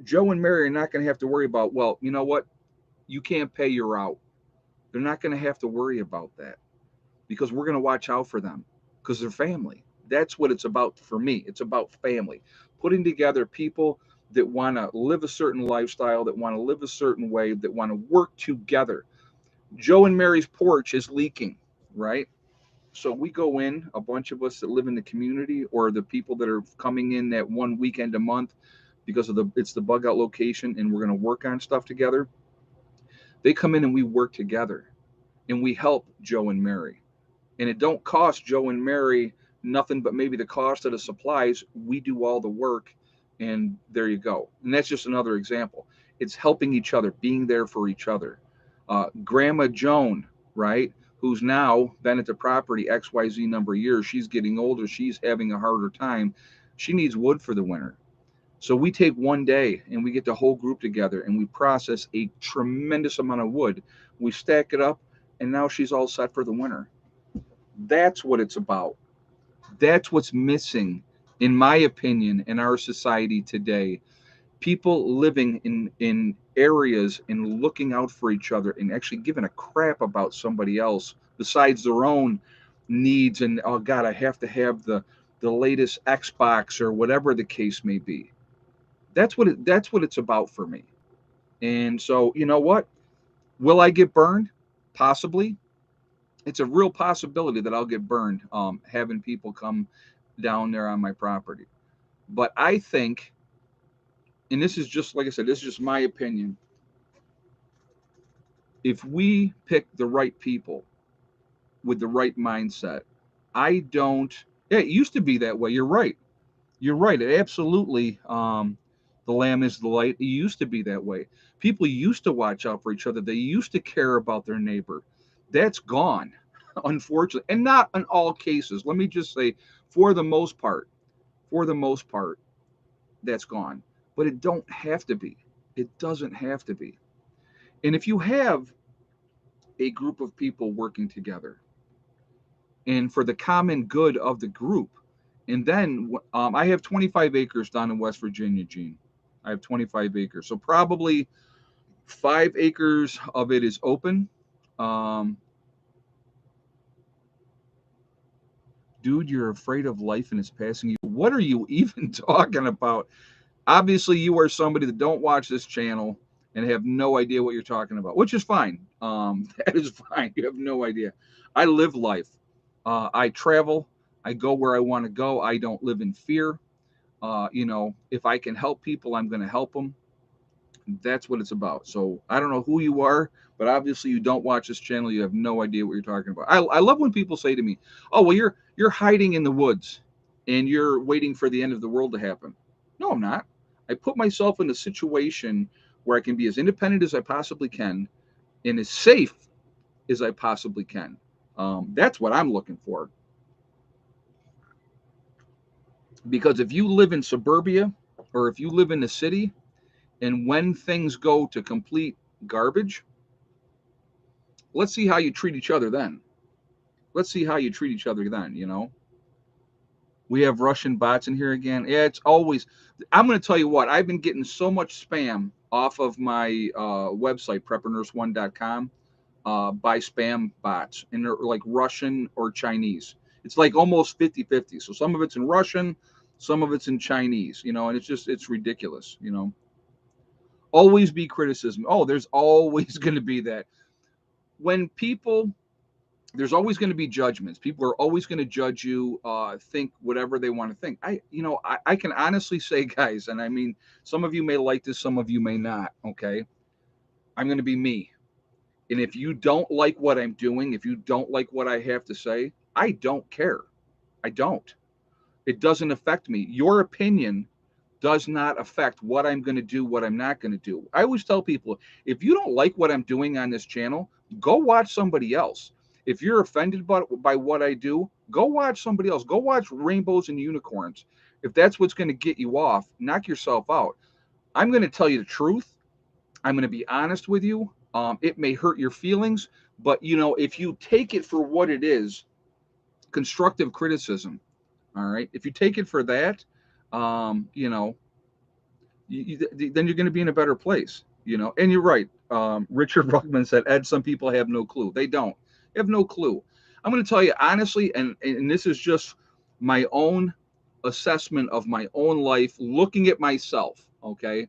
Joe and Mary are not going to have to worry about, well, you know what? You can't pay your out. They're not going to have to worry about that because we're going to watch out for them because they're family. That's what it's about for me. It's about family, putting together people that want to live a certain lifestyle, that want to live a certain way, that want to work together. Joe and Mary's porch is leaking, right? So we go in, a bunch of us that live in the community or the people that are coming in that one weekend a month because of it's the bug out location and we're going to work on stuff together. They come in and we work together and we help Joe and Mary. And it don't cost Joe and Mary nothing but maybe the cost of the supplies. We do all the work, and there you go. And that's just another example. It's helping each other, being there for each other. Grandma Joan, right, who's now been at the property XYZ number of years, she's getting older, she's having a harder time. She needs wood for the winter. So we take one day and we get the whole group together and we process a tremendous amount of wood. We stack it up, and now she's all set for the winter. That's what it's about. That's what's missing, in my opinion, in our society today. People living in areas and looking out for each other and actually giving a crap about somebody else besides their own needs. And oh God, I have to have the latest Xbox or whatever the case may be. That's what it's about for me. And so, you know what? Will I get burned? Possibly. It's a real possibility that I'll get burned having people come down there on my property. But I think, and this is just like I said, this is just my opinion. If we pick the right people with the right mindset, I don't. Yeah, it used to be that way. You're right. You're right. It absolutely. The lamb is the light. It used to be that way. People used to watch out for each other. They used to care about their neighbor. That's gone, unfortunately, and not in all cases. Let me just say, for the most part, for the most part, that's gone. But it don't have to be. It doesn't have to be. And if you have a group of people working together and for the common good of the group, and then I have 25 acres down in West Virginia, Gene. I have 25 acres. So probably 5 acres of it is open. Um, Dude, you're afraid of life and it's passing you. What are you even talking about? Obviously, you are somebody that don't watch this channel and have no idea what you're talking about, which is fine. That is fine. You have no idea. I live life. I travel. I go where I want to go. I don't live in fear. If I can help people, I'm going to help them. That's what it's about. So I don't know who you are, but obviously you don't watch this channel. You have no idea what you're talking about. I love when people say to me, "Oh, well, you're hiding in the woods, and you're waiting for the end of the world to happen." No, I'm not. I put myself in a situation where I can be as independent as I possibly can and as safe as I possibly can. That's what I'm looking for. Because if you live in suburbia or if you live in the city, and when things go to complete garbage, let's see how you treat each other then. Let's see how you treat each other then. We have Russian bots in here again. Yeah, it's always. I'm going to tell you what. I've been getting so much spam off of my website, prepperNurse1.com, by spam bots, and they're like Russian or Chinese. It's like almost 50-50. So some of it's in Russian, some of it's in Chinese, and it's ridiculous, Always be criticism. Oh, there's always going to be that. When people There's always going to be judgments. People are always going to judge you, think whatever they want to think. I can honestly say, guys, and I mean, some of you may like this, some of you may not. Okay. I'm going to be me. And if you don't like what I'm doing, if you don't like what I have to say, I don't care. I don't. It doesn't affect me. Your opinion does not affect what I'm going to do, what I'm not going to do. I always tell people, if you don't like what I'm doing on this channel, go watch somebody else. If you're offended by what I do, go watch somebody else. Go watch Rainbows and Unicorns. If that's what's going to get you off, knock yourself out. I'm going to tell you the truth. I'm going to be honest with you. It may hurt your feelings, but if you take it for what it is, constructive criticism, all right. If you take it for that, then you're going to be in a better place, And you're right. Richard Ruckman said, Ed, some people have no clue. They don't. They have no clue. I'm going to tell you honestly, and this is just my own assessment of my own life, looking at myself. Okay.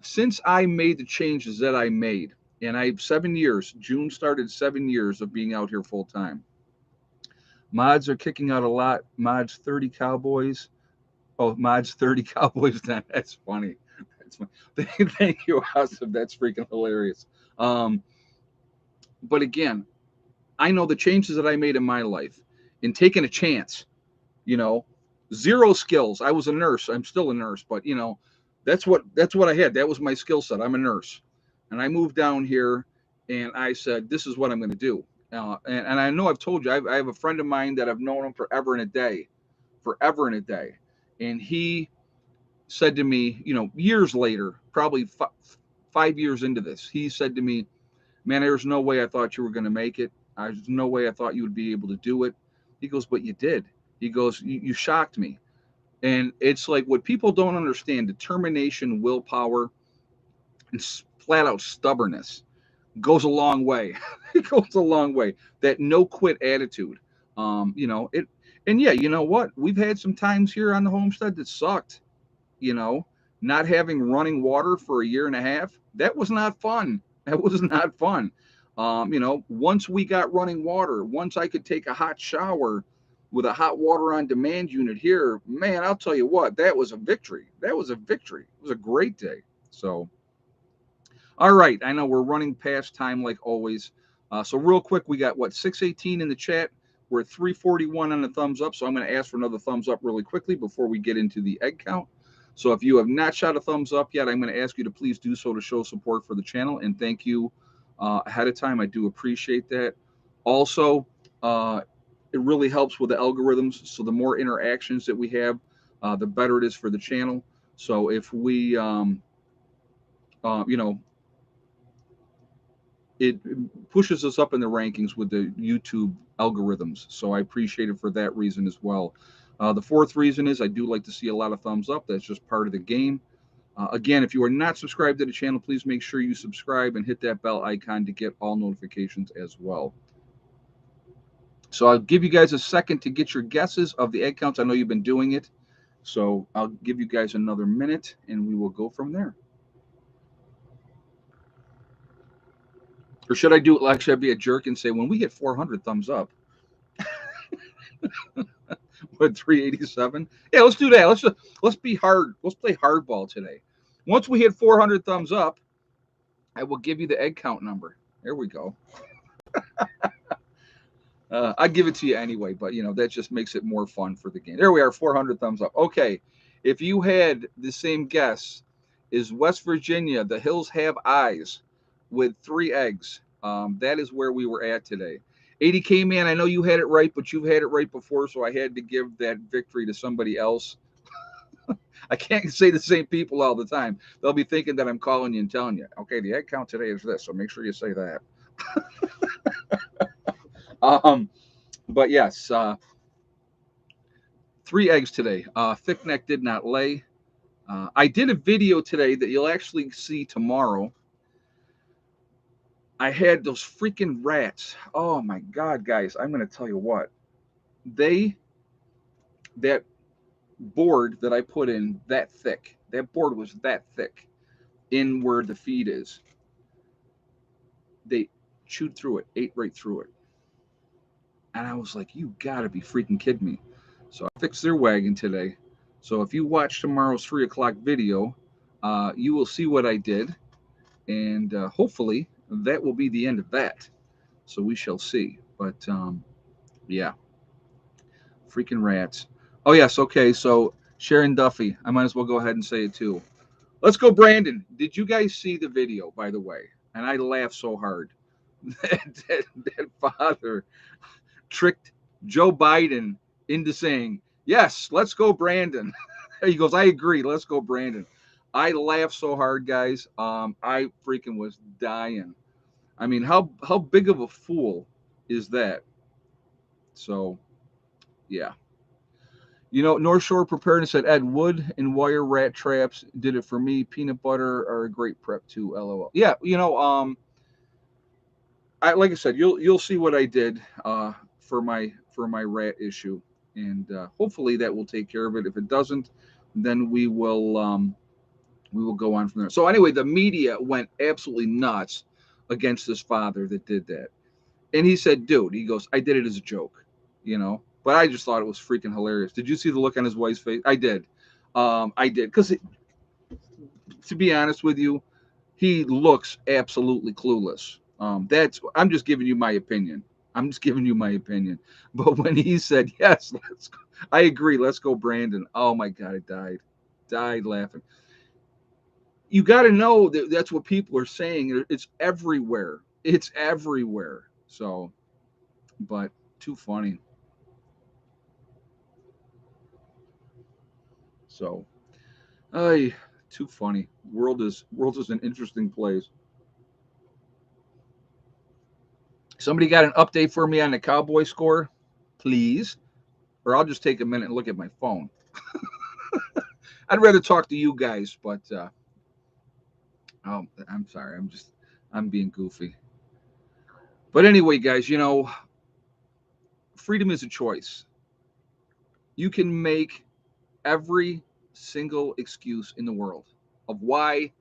Since I made the changes that I made, and I have 7 years, June started 7 years of being out here full time. Mods are kicking out a lot. Mods 30 Cowboys. Oh, Mods 30 Cowboys. That's funny. That's funny. Thank you, Asif. That's freaking hilarious. But again, I know the changes that I made in my life in taking a chance, zero skills. I was a nurse. I'm still a nurse, but that's what I had. That was my skill set. I'm a nurse. And I moved down here and I said, this is what I'm going to do. And I know I've told you, I have a friend of mine that I've known him forever and a day. And he said to me, years later, probably 5 years into this, he said to me, man, there's no way I thought you were going to make it. There's no way I thought you would be able to do it. He goes, but you did. He goes, you shocked me. And it's like what people don't understand, determination, willpower, and flat out stubbornness goes a long way. It goes a long way. That no quit attitude. And yeah, you know what? We've had some times here on the homestead that sucked. Not having running water for a year and a half. That was not fun. That was not fun. Once we got running water, once I could take a hot shower with a hot water on demand unit here, man, I'll tell you what, that was a victory. That was a victory. It was a great day. So, all right. I know we're running past time like always. So real quick, we got 618 in the chat. We're at 341 on the thumbs up. So I'm going to ask for another thumbs up really quickly before we get into the egg count. So if you have not shot a thumbs up yet, I'm going to ask you to please do so to show support for the channel. And thank you ahead of time. I do appreciate that. Also, it really helps with the algorithms. So the more interactions that we have, the better it is for the channel. So if we, it pushes us up in the rankings with the YouTube algorithms. So I appreciate it for that reason as well. The fourth reason is I do like to see a lot of thumbs up. That's just part of the game. Again, if you are not subscribed to the channel, please make sure you subscribe and hit that bell icon to get all notifications as well. So I'll give you guys a second to get your guesses of the egg counts. I know you've been doing it. So I'll give you guys another minute and we will go from there. Or should I be a jerk and say, when we hit 400 thumbs up, what, 387? Yeah, let's do that. Let's be hard. Let's play hardball today. Once we hit 400 thumbs up, I will give you the egg count number. There we go. I give it to you anyway, but that just makes it more fun for the game. There we are, 400 thumbs up. Okay, if you had the same guess, is West Virginia, the hills have eyes with 3 eggs. That is where we were at today. 80K man, I know you had it right, but you've had it right before, so I had to give that victory to somebody else. I can't say the same people all the time. They'll be thinking that I'm calling you and telling you, okay, the egg count today is this, so make sure you say that. But yes, 3 eggs today. Thick neck did not lay. I did a video today that you'll actually see tomorrow. I had those freaking rats. Oh my God, guys, I'm going to tell you what. that board that I put in that thick, that board was that thick in where the feed is. They chewed through it, ate right through it. And I was like, you gotta be freaking kidding me. So I fixed their wagon today. So if you watch tomorrow's 3 o'clock video, you will see what I did. And hopefully that will be the end of that. So we shall see. But yeah, freaking rats. Oh, yes. Okay. So Sharon Duffy, I might as well go ahead and say it too. Let's go, Brandon. Did you guys see the video, by the way? And I laughed so hard. that father tricked Joe Biden into saying, yes, let's go, Brandon. He goes, I agree. Let's go, Brandon. I laughed so hard, guys. I freaking was dying. I mean, how big of a fool is that? So, yeah. North Shore Preparedness said, Ed, wood and wire rat traps did it for me. Peanut butter are a great prep too. LOL. Yeah, like I said, you'll see what I did for my rat issue, and hopefully that will take care of it. If it doesn't, then we will go on from there. So anyway, the media went absolutely nuts against this father that did that, and he said, "Dude," he goes, "I did it as a joke, But I just thought it was freaking hilarious. Did you see the look on his wife's face? I did, because to be honest with you, he looks absolutely clueless. I'm just giving you my opinion. I'm just giving you my opinion. But when he said, yes, let's go, I agree, let's go, Brandon. Oh my God, I died laughing. You got to know that that's what people are saying. It's everywhere. It's everywhere. So, but too funny. So, ay, too funny. World is an interesting place. Somebody got an update for me on the Cowboy score, please, or I'll just take a minute and look at my phone. I'd rather talk to you guys, but oh, I'm sorry. I'm being goofy. But anyway, guys, freedom is a choice. You can make every single excuse in the world of why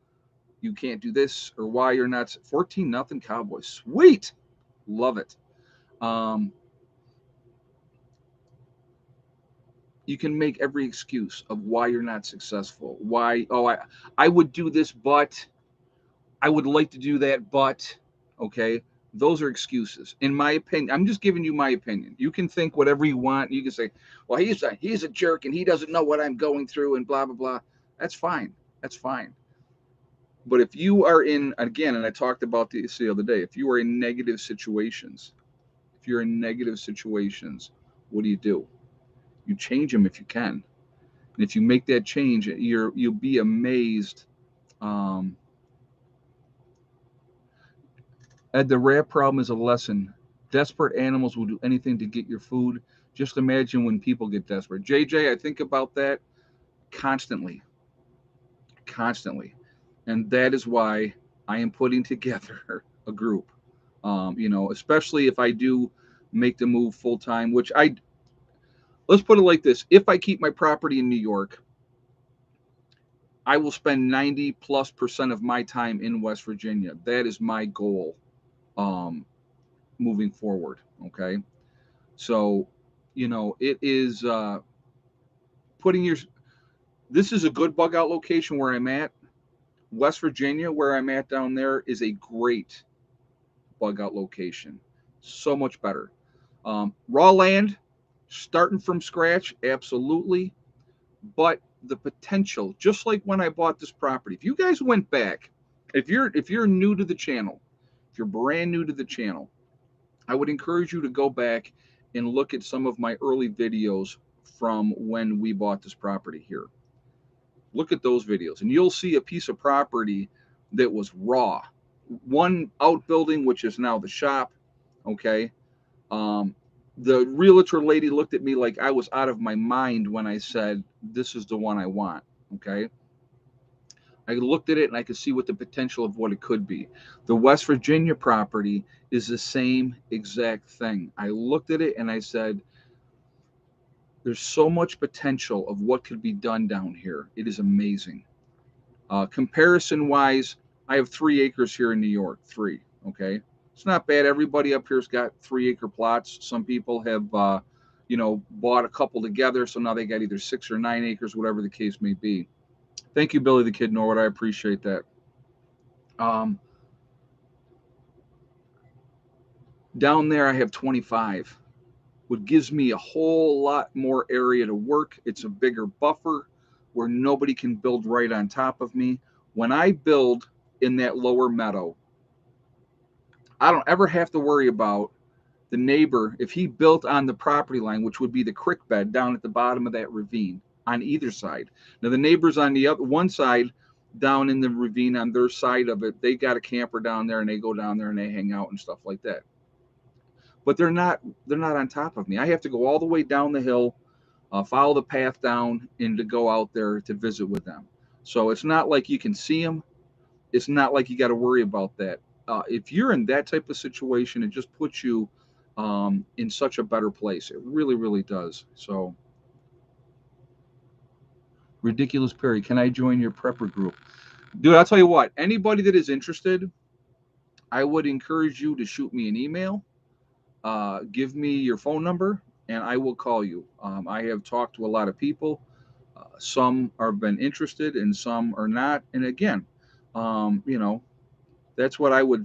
you can't do this or why you're not 14-0 Cowboys. Sweet. Love it. Um, you can make every excuse of why you're not successful. Why, I would do this, but I would like to do that, but okay. Those are excuses. In my opinion, I'm just giving you my opinion. You can think whatever you want. You can say, well, he's a jerk and he doesn't know what I'm going through and blah, blah, blah. That's fine. That's fine. But if you are in, again, and I talked about this the other day, if you are in negative situations, what do? You change them if you can. And if you make that change, you'll be amazed. Um, Ed, the rat problem is a lesson. Desperate animals will do anything to get your food. Just imagine when people get desperate. JJ, I think about that constantly, constantly. And that is why I am putting together a group. Especially if I do make the move full time, let's put it like this. If I keep my property in New York, I will spend 90+% of my time in West Virginia. That is my goal. Um, Moving forward. Okay. So, it is putting your, this is a good bug out location where I'm at. West Virginia, where I'm at down there, is a great bug out location. So much better. Raw land, starting from scratch, absolutely. But the potential, just like when I bought this property, if you guys went back, if you're new to the channel, if you're brand new to the channel, I would encourage you to go back and look at some of my early videos from when we bought this property here. Look at those videos, and you'll see a piece of property that was raw. One outbuilding, which is now the shop. Okay. Um, the realtor lady looked at me like I was out of my mind when I said, this is the one I want. Okay. I looked at it and I could see what the potential of what it could be. The West Virginia property is the same exact thing. I looked at it and I said, There's so much potential of what could be done down here. It is amazing. Comparison wise, I have 3 acres here in New York. Three. Okay. It's not bad. Everybody up here's got 3 acre plots. Some people have, bought a couple together. So now they got either 6 or 9 acres, whatever the case may be. Thank you, Billy the Kid Norwood. I appreciate that. Um, Down there, I have 25, which gives me a whole lot more area to work. It's a bigger buffer where nobody can build right on top of me. When I build in that lower meadow, I don't ever have to worry about the neighbor if he built on the property line, which would be the creek bed down at the bottom of that ravine on either side. Now the neighbors on the other one side down in the ravine on their side of it, they got a camper down there and they go down there and they hang out and stuff like that. But they're not on top of me. I have to go all the way down the hill, follow the path down, and to go out there to visit with them. So it's not like you can see them. It's not like you got to worry about that. If you're in that type of situation, it just puts you in such a better place. It really, really does. So, Ridiculous Perry, can I join your prepper group? Dude, I'll tell you what, anybody that is interested, I would encourage you to shoot me an email, give me your phone number, and I will call you. I have talked to a lot of people. Some have been interested and some are not. And again, um, you know, that's what I would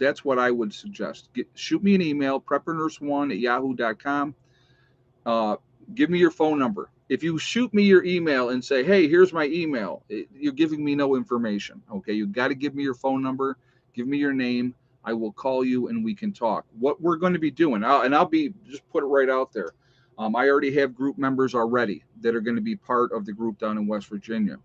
suggest. Shoot me an email, preppernurse1@yahoo.com. Uh, Give me your phone number. If you shoot me your email and say, "Hey, here's my email," you're giving me no information. Okay, you got to give me your phone number, give me your name. I will call you and we can talk. What we're going to be doing, I'll be just put it right out there. I already have group members already that are going to be part of the group down in West Virginia.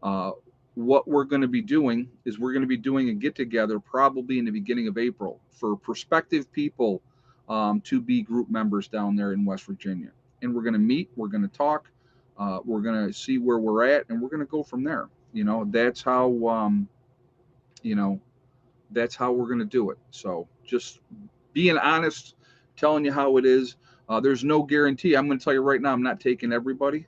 Uh, what we're going to be doing is we're going to be doing a get together probably in the beginning of April for prospective people to be group members down there in West Virginia. And we're going to meet, we're going to talk, we're going to see where we're at, and we're going to go from there. You know, that's how we're going to do it. So just being honest, telling you how it is. There's no guarantee. I'm going to tell you right now, I'm not taking everybody.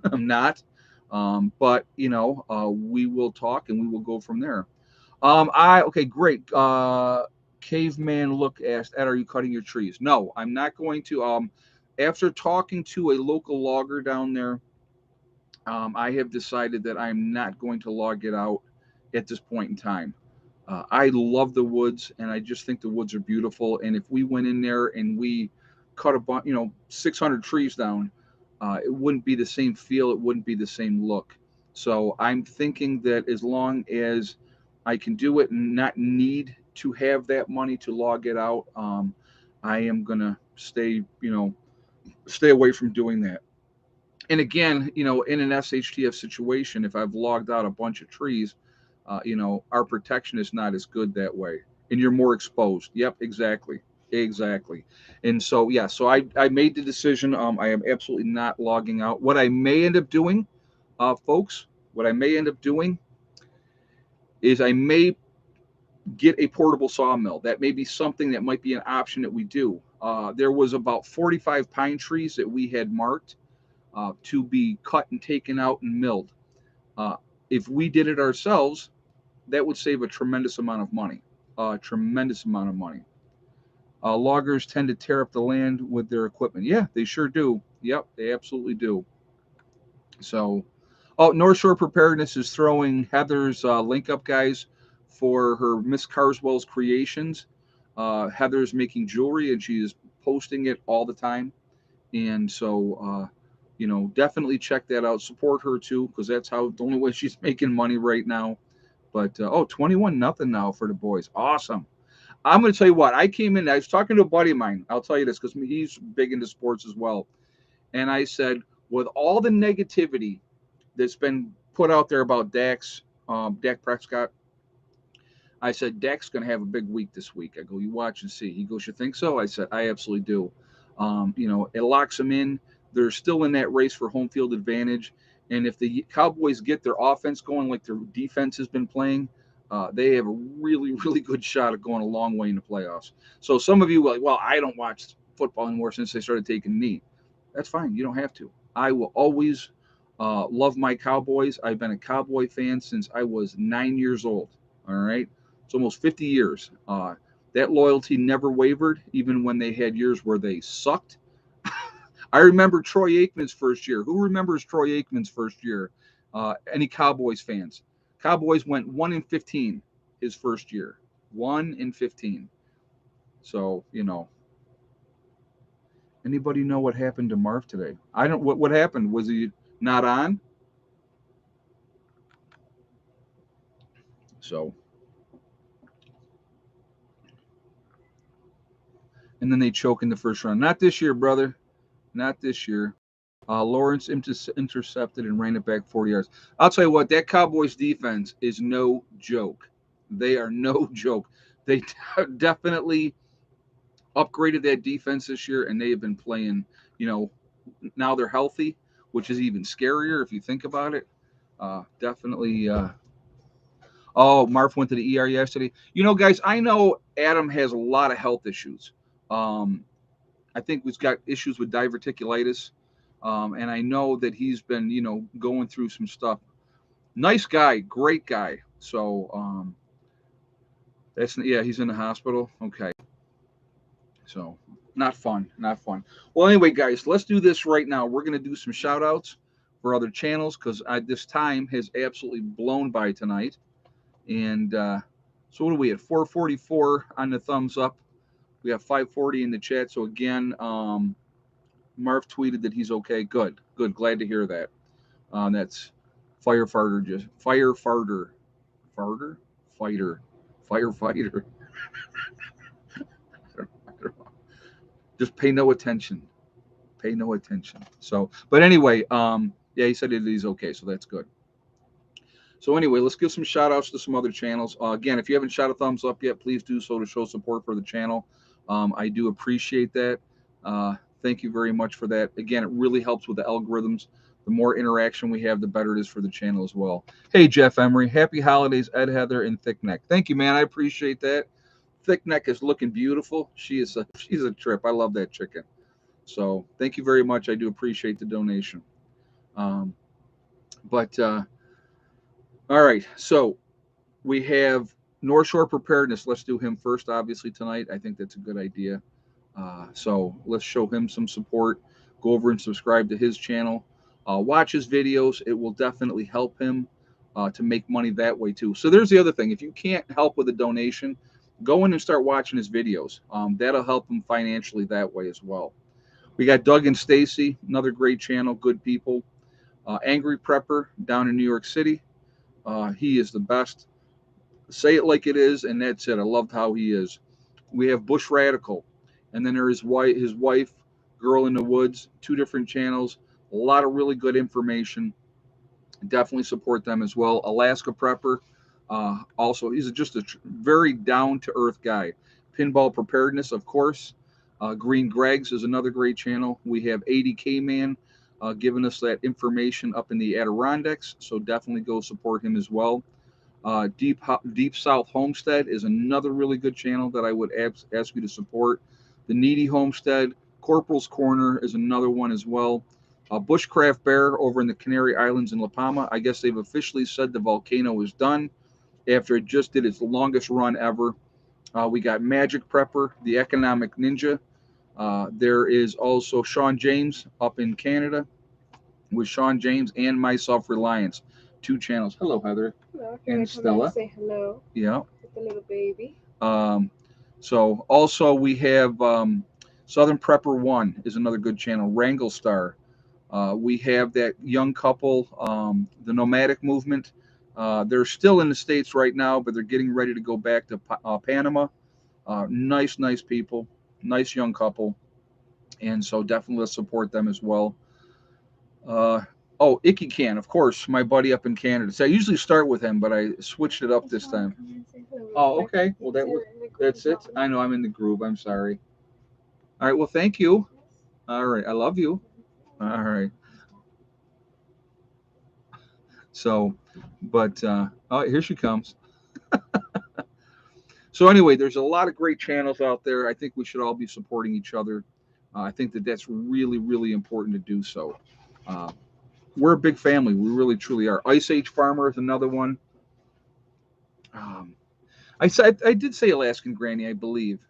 I'm not. But we will talk and we will go from there. Okay, great. Caveman Look asked, Ed, are you cutting your trees? No, I'm not going to. After talking to a local logger down there, I have decided that I'm not going to log it out at this point in time. I love the woods, and I just think the woods are beautiful. And if we went in there and we cut 600 trees down, it wouldn't be the same feel. It wouldn't be the same look. So I'm thinking that as long as I can do it and not need to have that money to log it out, I am gonna stay away from doing that. And again, in an SHTF situation, if I've logged out a bunch of trees, our protection is not as good that way, and you're more exposed. Yep, exactly, exactly. And so yeah, so I made the decision. I am absolutely not logging out. What I may end up doing, folks, what I may end up doing is I may get a portable sawmill. That may be something that might be an option that we do. There was about 45 pine trees that we had marked to be cut and taken out and milled. Uh, if we did it ourselves, that would save a tremendous amount of money. A tremendous amount of money. Loggers tend to tear up the land with their equipment. Yeah, they sure do. Yep, they absolutely do. So, North Shore Preparedness is throwing Heather's link up, guys, for her Miss Carswell's creations. Heather's making jewelry and she is posting it all the time. And so, definitely check that out. Support her too, because that's the only way she's making money right now. But 21 nothing now for the boys. Awesome. I'm going to tell you what. I came in. I was talking to a buddy of mine. I'll tell you this because he's big into sports as well. And I said, with all the negativity that's been put out there about Dak Prescott, I said, Dak's going to have a big week this week. I go, you watch and see. He goes, you think so? I said, I absolutely do. It locks them in. They're still in that race for home field advantage. And if the Cowboys get their offense going like their defense has been playing, they have a really, really good shot at going a long way in the playoffs. So some of you are like, well, I don't watch football anymore since they started taking knee. That's fine. You don't have to. I will always love my Cowboys. I've been a Cowboy fan since I was 9 years old. All right. It's almost 50 years. That loyalty never wavered, even when they had years where they sucked. I remember Troy Aikman's first year. Who remembers Troy Aikman's first year? Any Cowboys fans? Cowboys went 1-15 his first year. 1-15. So, anybody know what happened to Marv today? I don't. What happened? Was he not on? So, and then they choke in the first round. Not this year, brother. Not this year. Lawrence intercepted and ran it back 40 yards. I'll tell you what, that Cowboys defense is no joke. They are no joke. They definitely upgraded that defense this year, and they have been playing, now they're healthy, which is even scarier if you think about it. Definitely. Oh, Marv went to the ER yesterday. Guys, I know Adam has a lot of health issues. Um, I think he's got issues with diverticulitis. And I know that he's been, going through some stuff. Nice guy, great guy. So he's in the hospital. Okay. So not fun, not fun. Well, anyway, guys, let's do this right now. We're gonna do some shout outs for other channels because this time has absolutely blown by tonight. And so what are we at? 444 on the thumbs up. We have 540 in the chat. So again, Marv tweeted that he's okay. Good. Glad to hear that. That's firefighter, firefighter. Just pay no attention. Pay no attention. So, but anyway, he said that he's okay, so that's good. So anyway, let's give some shout outs to some other channels. Again, if you haven't shot a thumbs up yet, please do so to show support for the channel. I do appreciate that. Thank you very much for that. Again, it really helps with the algorithms. The more interaction we have, the better it is for the channel as well. Hey, Jeff Emery, happy holidays, Ed, Heather, and Thick Neck. Thank you, man. I appreciate that. Thick Neck is looking beautiful. She's a trip. I love that chicken. So thank you very much. I do appreciate the donation. All right. So we have North Shore Preparedness. Let's do him first, obviously, tonight. I think that's a good idea. So let's show him some support. Go over and subscribe to his channel. Watch his videos. It will definitely help him to make money that way, too. So there's the other thing. If you can't help with a donation, go in and start watching his videos. That'll help him financially that way as well. We got Doug and Stacy, another great channel, good people. Angry Prepper down in New York City. He is the best. Say it like it is, and that's it. I loved how he is. We have Bush Radical, and then there is his wife, Girl in the Woods, 2 different channels. A lot of really good information. Definitely support them as well. Alaska Prepper. Also, he's just a very down-to-earth guy. Pinball Preparedness, of course. Green Greg's is another great channel. We have 80K Man giving us that information up in the Adirondacks, so definitely go support him as well. Deep South Homestead is another really good channel that I would ask you to support. The Needy Homestead, Corporal's Corner is another one as well. Bushcraft Bear over in the Canary Islands in La Palma. I guess they've officially said the volcano is done after it just did its longest run ever. We got Magic Prepper, the Economic Ninja. There is also Sean James up in Canada with Sean James and My Self-Reliance. 2 channels. Hello, Heather. Hello. And Stella. Say hello. Yeah. With the little baby. So also we have Southern Prepper 1 is another good channel. Wrangle Star. We have that young couple, the Nomadic Movement. They're still in the States right now, but they're getting ready to go back to Panama. Nice people. Nice young couple. And so definitely let's support them as well. Icky Can, of course, my buddy up in Canada. So I usually start with him, but I switched it up this time. Oh, okay. Well, that's it. I know I'm in the groove. I'm sorry. All right. Well, thank you. All right. I love you. All right. So, but here she comes. So anyway, there's a lot of great channels out there. I think we should all be supporting each other. I think that that's really, really important to do so. Uh, we're a big family. We really truly are. Ice Age Farmer is another one. Um, I did say Alaskan Granny, I believe.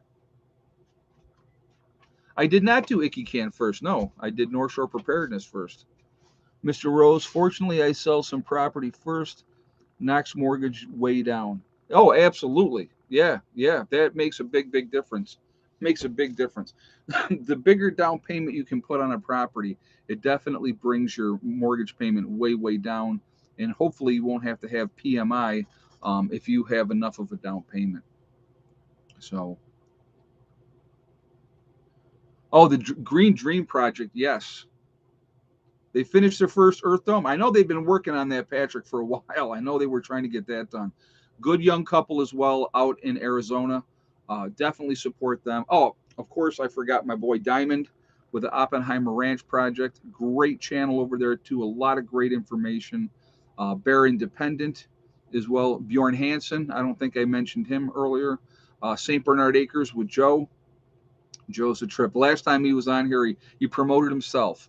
I did not do Icky Can first. No, I did North Shore Preparedness first. Mr. Rose, fortunately, I sell some property first. Knocks mortgage way down. Oh, absolutely. Yeah, yeah. That makes a big difference. Makes a big difference. The bigger down payment you can put on a property, it definitely brings your mortgage payment way down. And hopefully, you won't have to have PMI if you have enough of a down payment. So, oh, the Green Dream Project, yes. They finished their first Earth Dome. I know they've been working on that, Patrick, for a while. I know they were trying to get that done. Good young couple as well out in Arizona. Definitely support them. Oh, of course, I forgot my boy Diamond with the Oppenheimer Ranch Project. Great channel over there, too. A lot of great information. Bear Independent as well. Bjorn Hansen. I don't think I mentioned him earlier. St. Bernard Acres with Joe. Joe's a trip. Last time he was on here, he promoted himself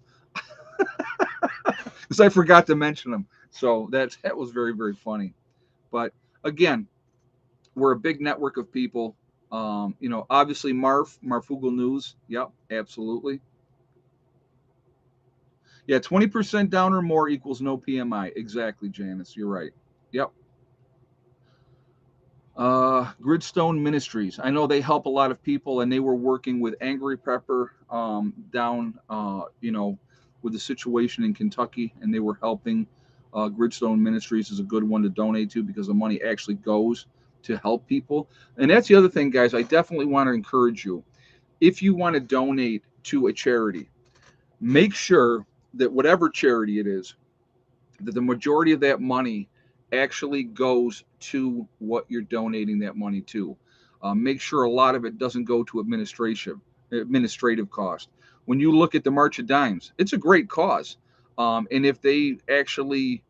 because I forgot to mention him. So that was very funny. But again, we're a big network of people. Obviously Marfugal News. Yep, absolutely. Yeah, 20% down or more equals no PMI. Exactly, Janice. You're right. Yep. Gridstone Ministries. I know they help a lot of people, and they were working with Angry Pepper down, with the situation in Kentucky, and they were helping. Gridstone Ministries is a good one to donate to because the money actually goes to help people. And that's the other thing, guys. I definitely want to encourage you. If you want to donate to a charity, make sure that whatever charity it is, that the majority of that money actually goes to what you're donating that money to. Make sure a lot of it doesn't go to administrative cost. When you look at the March of Dimes, it's a great cause, and if they actually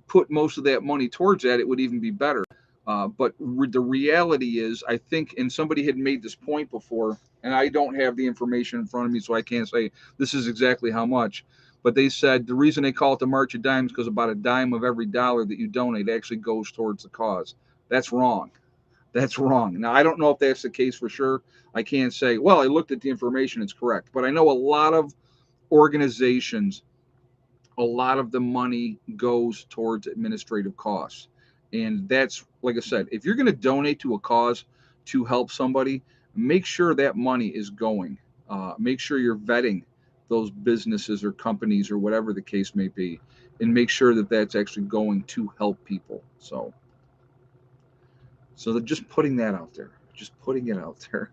put most of that money towards that, it would even be better. But the reality is, I think, and somebody had made this point before, and I don't have the information in front of me, so I can't say this is exactly how much. But they said the reason they call it the March of Dimes because about a dime of every dollar that you donate actually goes towards the cause. That's wrong. That's wrong. Now, I don't know if that's the case for sure. I can't say, well, I looked at the information, it's correct. But I know a lot of organizations, a lot of the money goes towards administrative costs. And that's, like I said, if you're going to donate to a cause to help somebody, make sure that money is going. Make sure you're vetting those businesses or companies or whatever the case may be, and make sure that that's actually going to help people. So they're just putting that out there, just putting it out there.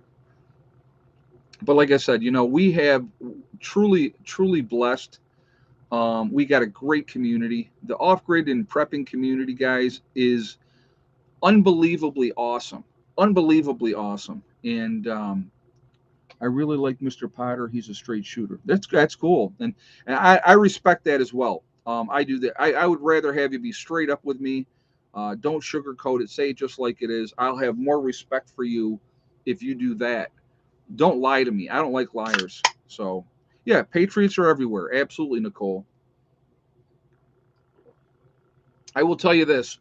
But like I said, we have truly blessed. We got a great community. The off-grid and prepping community, guys, is unbelievably awesome. Unbelievably awesome. And I really like Mr. Potter. He's a straight shooter. That's cool. And I respect that as well. I do that. I would rather have you be straight up with me. Don't sugarcoat it. Say it just like it is. I'll have more respect for you if you do that. Don't lie to me. I don't like liars. So, yeah, patriots are everywhere. Absolutely, Nicole. I will tell you this.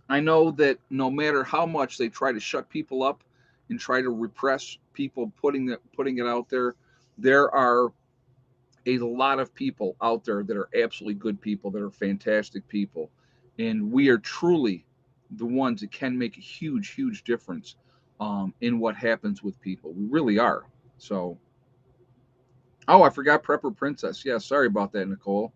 I know that no matter how much they try to shut people up and try to repress people putting it out there, there are a lot of people out there that are absolutely good people, that are fantastic people. And we are truly the ones that can make a huge difference in what happens with people. We really are. So, oh, I forgot Prepper Princess. Yeah, sorry about that, Nicole.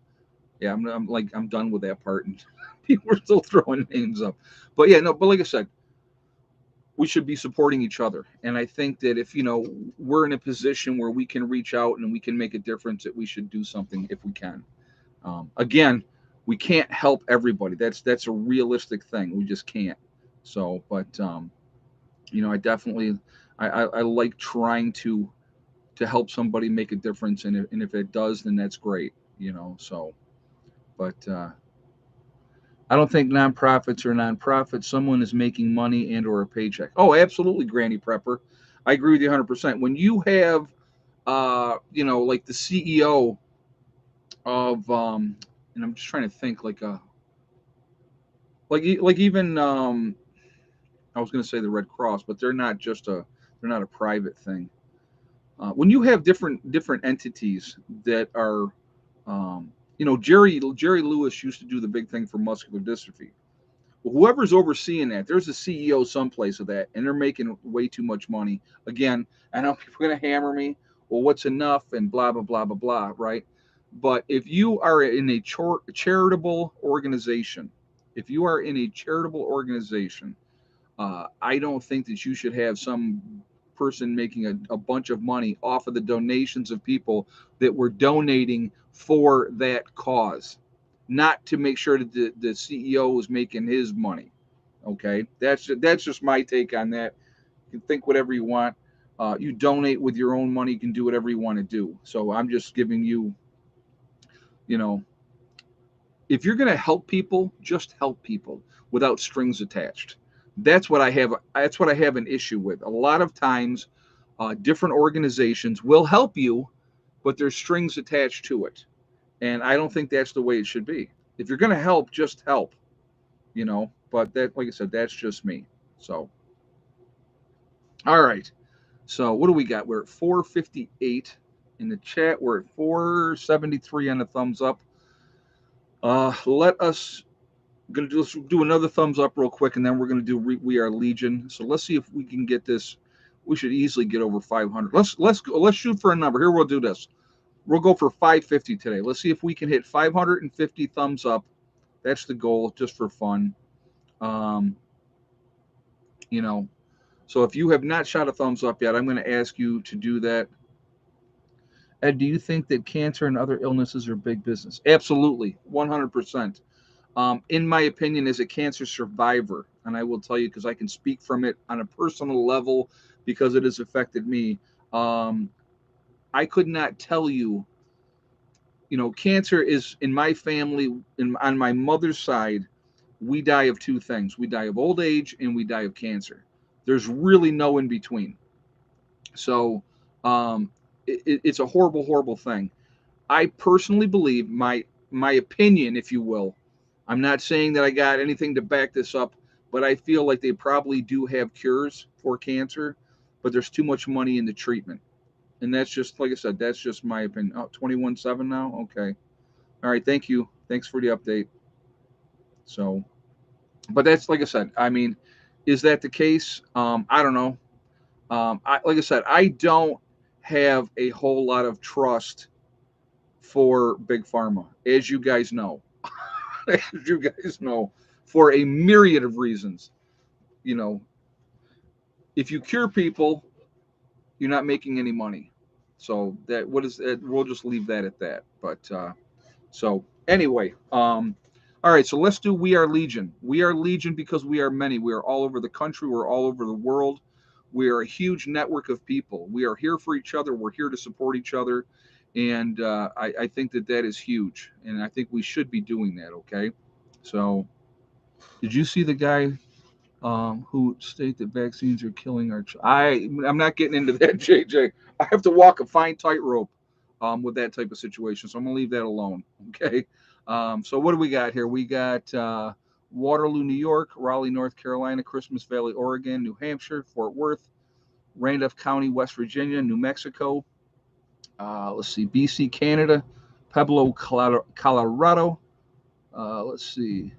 Yeah, I'm done with that part, and people are still throwing names up. But yeah, no, but like I said, we should be supporting each other. And I think that if we're in a position where we can reach out and we can make a difference, that we should do something if we can. Again, we can't help everybody. That's a realistic thing. We just can't. So, but I definitely I like trying to help somebody make a difference, and if it does, then that's great. So, but I don't think nonprofits are nonprofits. Someone is making money and or a paycheck. Oh, absolutely, Granny Prepper. I agree with you 100%. When you have, like the CEO of and I'm just trying to think like even I was going to say the Red Cross, but they're not a private thing. When you have different entities that are, Jerry Lewis used to do the big thing for muscular dystrophy. Well, whoever's overseeing that, there's a CEO someplace of that, and they're making way too much money. Again, I know people are going to hammer me. Well, what's enough and blah blah blah blah blah, right? But if you are in a charitable organization, if you are in a charitable organization, I don't think that you should have some person making a bunch of money off of the donations of people that were donating for that cause, not to make sure that the CEO was making his money. Okay, that's just my take on that. You can think whatever you want. You donate with your own money. You can do whatever you want to do. So I'm just giving you, you know, if you're going to help people, just help people without strings attached. That's what I have. That's what I have an issue with. A lot of times, different organizations will help you, but there's strings attached to it, and I don't think that's the way it should be. If you're going to help, just help. But that, like I said, that's just me. So, all right. So what do we got? We're at 458 in the chat. We're at 473 on the thumbs up. Let us going to do another thumbs up real quick, and then we're going to do We Are Legion. So let's see if we can get this. We should easily get over 500. Let's shoot for a number. Here we'll do this. We'll go for 550 today. Let's see if we can hit 550 thumbs up. That's the goal, just for fun. Um, you know, so if you have not shot a thumbs up yet, I'm going to ask you to do that. Ed, do you think that cancer and other illnesses are big business? Absolutely, 100%. In my opinion, as a cancer survivor, and I will tell you because I can speak from it on a personal level because it has affected me. Um, I could not tell you, cancer is in my family, on my mother's side, we die of two things: we die of old age and we die of cancer. There's really no in between. So um, it's a horrible, horrible thing. I personally believe my opinion, if you will. I'm not saying that I got anything to back this up, but I feel like they probably do have cures for cancer, but there's too much money in the treatment. And that's just, like I said, that's just my opinion. Oh, 21.7 now? Okay. All right. Thank you. Thanks for the update. So, but that's, like I said, I mean, is that the case? I don't know. Like I said, I don't have a whole lot of trust for Big Pharma, as you guys know. As you guys know, for a myriad of reasons. You know, if you cure people, you're not making any money. So that what is that? We'll just leave that at that. But so anyway, all right. So let's do We Are Legion. We are Legion because we are many. We are all over the country. We're all over the world. We are a huge network of people. We are here for each other. We're here to support each other, and I think that that is huge. And I think we should be doing that. Okay. So did you see the guy who state that vaccines are killing our? I'm not getting into that, JJ. I have to walk a fine tightrope with that type of situation, so I'm gonna leave that alone. Okay. So what do we got here? We got Waterloo, New York; Raleigh, North Carolina; Christmas Valley, Oregon; New Hampshire; Fort Worth; Randolph County, West Virginia; New Mexico. Let's see, BC, Canada; Pueblo, Colorado. Let's see,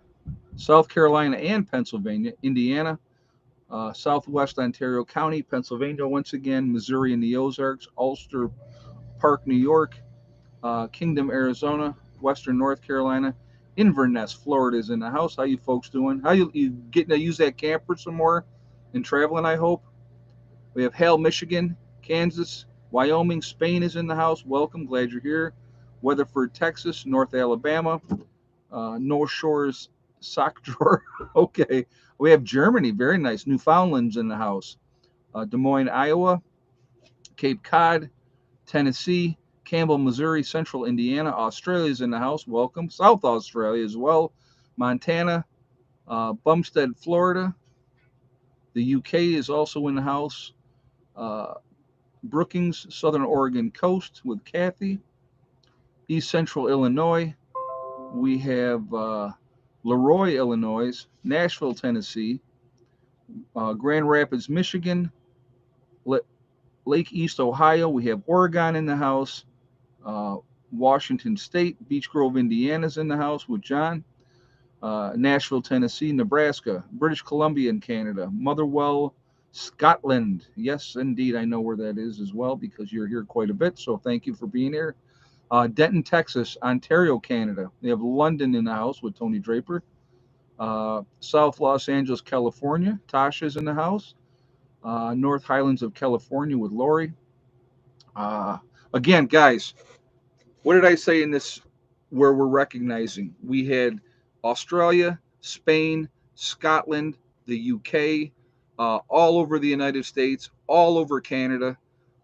South Carolina and Pennsylvania; Indiana; Southwest Ontario County, Pennsylvania, once again; Missouri and the Ozarks; Ulster Park, New York; Kingdom, Arizona; Western North Carolina; Inverness, Florida is in the house. How you folks doing? How you getting to use that camper some more and traveling, I hope? We have Hale, Michigan; Kansas; Wyoming; Spain is in the house. Welcome, glad you're here. Weatherford, Texas; North Alabama; North Shores, Sock Drawer. Okay. We have Germany, very nice. Newfoundland's in the house. Des Moines, Iowa; Cape Cod, Tennessee; Campbell, Missouri; Central Indiana; Australia's in the house. Welcome. South Australia as well. Montana; Bumstead, Florida. The UK is also in the house. Uh, Brookings, Southern Oregon coast with Kathy. East Central Illinois. We have Leroy, Illinois, Nashville, Tennessee, Grand Rapids, Michigan, Lake East, Ohio. We have Oregon in the house, uh, Washington State, Beech Grove, Indiana's in the house with John, Nashville, Tennessee, Nebraska, British Columbia in Canada, Motherwell, Scotland. Yes, indeed, I know where that is as well because you're here quite a bit. So thank you for being here. Denton, Texas, Ontario, Canada. We have London in the house with Tony Draper. South Los Angeles, California. Tasha's in the house. North Highlands of California with Lori. Uh, Again, guys, what did I say in this where we're recognizing? We had Australia, Spain, Scotland, the UK, all over the United States, all over Canada.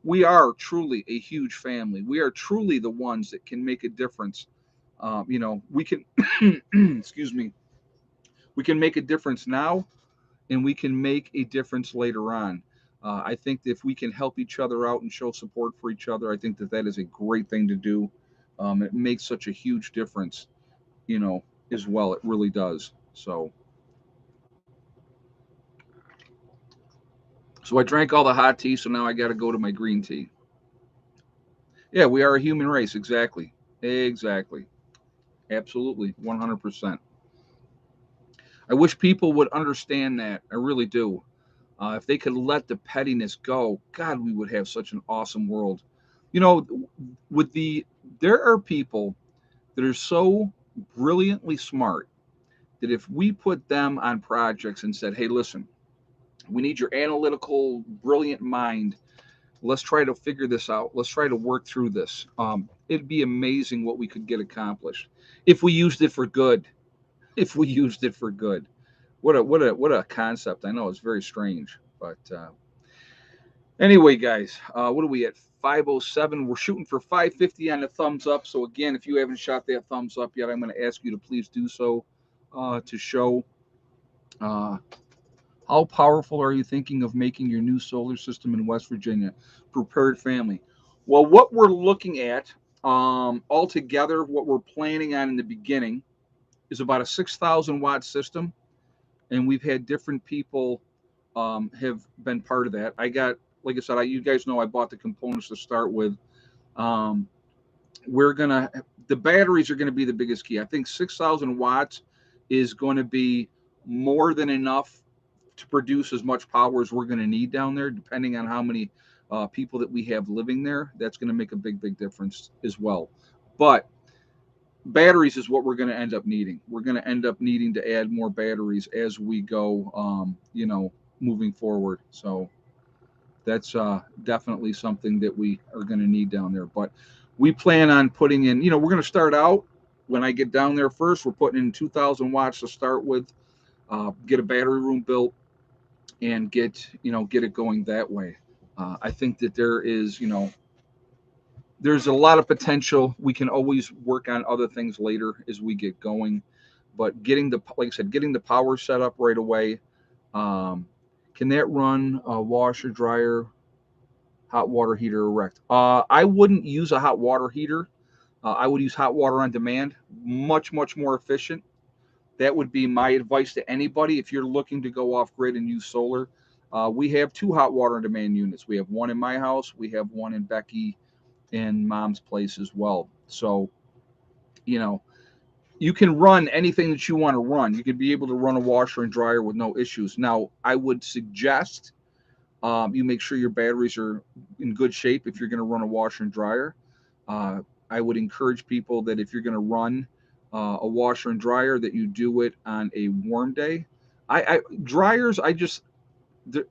We are truly a huge family. We are truly the ones that can make a difference. We can, excuse me, we can make a difference now and we can make a difference later on. I think that if we can help each other out and show support for each other, I think that that is a great thing to do. It makes such a huge difference, you know, as well. It really does. So I drank all the hot tea, so now I got to go to my green tea. Yeah, we are a human race. Exactly. Exactly. Absolutely. 100%. I wish people would understand that. I really do. If they could let the pettiness go, God, we would have such an awesome world. You know, with the there are people that are so brilliantly smart that if we put them on projects and said, "Hey, listen, we need your analytical, brilliant mind. Let's try to figure this out. Let's try to work through this." It'd be amazing what we could get accomplished if we used it for good. If we used it for good, what a concept. I know it's very strange, but anyway, guys, what are we at? 507. We're shooting for 550 on the thumbs up. So again, if you haven't shot that thumbs up yet, I'm going to ask you to please do so to show uh, how powerful are you thinking of making your new solar system in West Virginia? Prepared family. Well, what we're looking at altogether, what we're planning on in the beginning is about a 6,000 watt system, and we've had different people have been part of that. I got, like I said, you guys know I bought the components to start with. Um, we're gonna the batteries are going to be the biggest key. I think 6,000 watts is going to be more than enough to produce as much power as we're going to need down there, depending on how many people that we have living there. That's going to make a big difference as well. But batteries is what we're going to end up needing. We're going to end up needing to add more batteries as we go, moving forward. So that's definitely something that we are going to need down there. But we plan on putting in, we're going to start out when I get down there first. We're putting in 2,000 watts to start with, get a battery room built, and get it going that way. I think that there's a lot of potential. We can always work on other things later as we get going, but like I said, getting the power set up right away. Um, can that run a washer, dryer, hot water heater erect? I wouldn't use a hot water heater. I would use hot water on demand, much more efficient. That would be my advice to anybody if you're looking to go off grid and use solar. We have two hot water on demand units. We have one in my house. We have one in Becky and Mom's place as well. So, you know, you can run anything that you want to run. You could be able to run a washer and dryer with no issues. Now, I would suggest you make sure your batteries are in good shape if you're going to run a washer and dryer. Uh, I would encourage people that if you're going to run a washer and dryer, that you do it on a warm day. Dryers,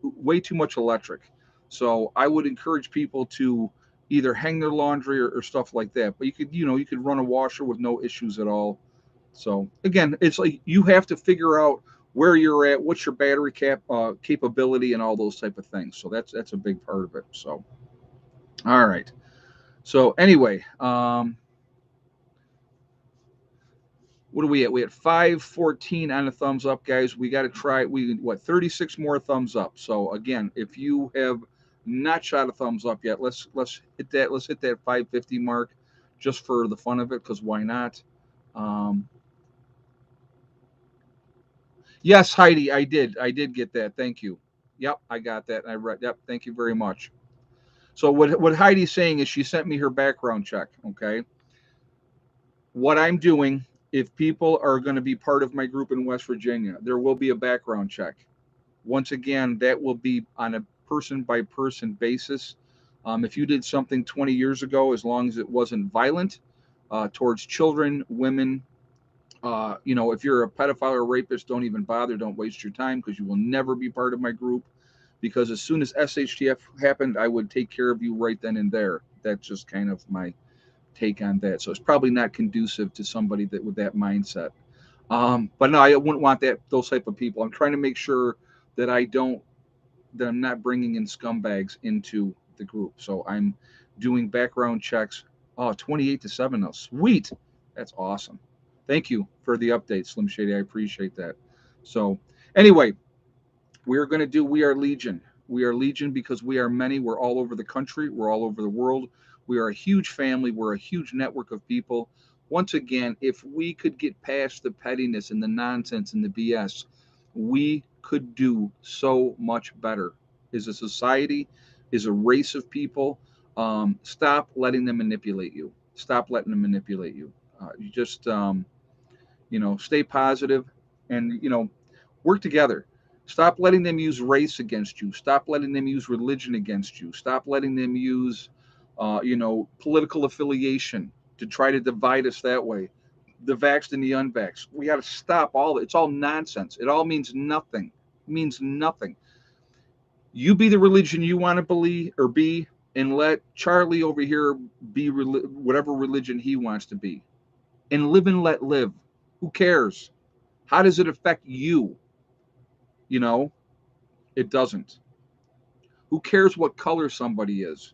way too much electric. So I would encourage people to either hang their laundry or stuff like that. But you could run a washer with no issues at all. So again, it's like you have to figure out where you're at, what's your battery capability, and all those type of things. So that's a big part of it. So all right. So anyway, what are we at? We at 514 on the thumbs up, guys. We got to try. 36 more thumbs up. So again, if you have not shot a thumbs up yet, let's hit that. Let's hit that 550 mark. just for the fun of it, because why not? Um, yes, Heidi, I did get that. Thank you. Yep, I got that. I read. Yep, thank you very much. So what Heidi's saying is she sent me her background check. Okay, what I'm doing, if people are going to be part of my group in West Virginia, there will be a background check. Once again, that will be on a person by person basis. If you did something 20 years ago, as long as it wasn't violent towards children, women, if you're a pedophile or rapist, don't even bother. Don't waste your time, because you will never be part of my group. Because as soon as SHTF happened, I would take care of you right then and there. That's just kind of my take on that. So it's probably not conducive to somebody that with that mindset. But no, I wouldn't want those type of people. I'm trying to make sure that I'm not bringing in scumbags into the group. So I'm doing background checks. Oh, 28 to 7 now. Sweet. That's awesome. Thank you for the update, Slim Shady. I appreciate that. So anyway, we're going to do We Are Legion. We are Legion because we are many. We're all over the country. We're all over the world. We are a huge family. We're a huge network of people. Once again, if we could get past the pettiness and the nonsense and the BS, we could do so much better as a society, as a race of people. Stop letting them manipulate you. Stop letting them manipulate you. You just, stay positive and, work together. Stop letting them use race against you. Stop letting them use religion against you. Stop letting them use, political affiliation to try to divide us that way. The vaxxed and the unvaxxed. We got to stop all. It's all nonsense. It all means nothing. It means nothing. You be the religion you want to believe or be, and let Charlie over here be whatever religion he wants to be, and live and let live. Who cares? How does it affect you? You know, it doesn't. Who cares what color somebody is?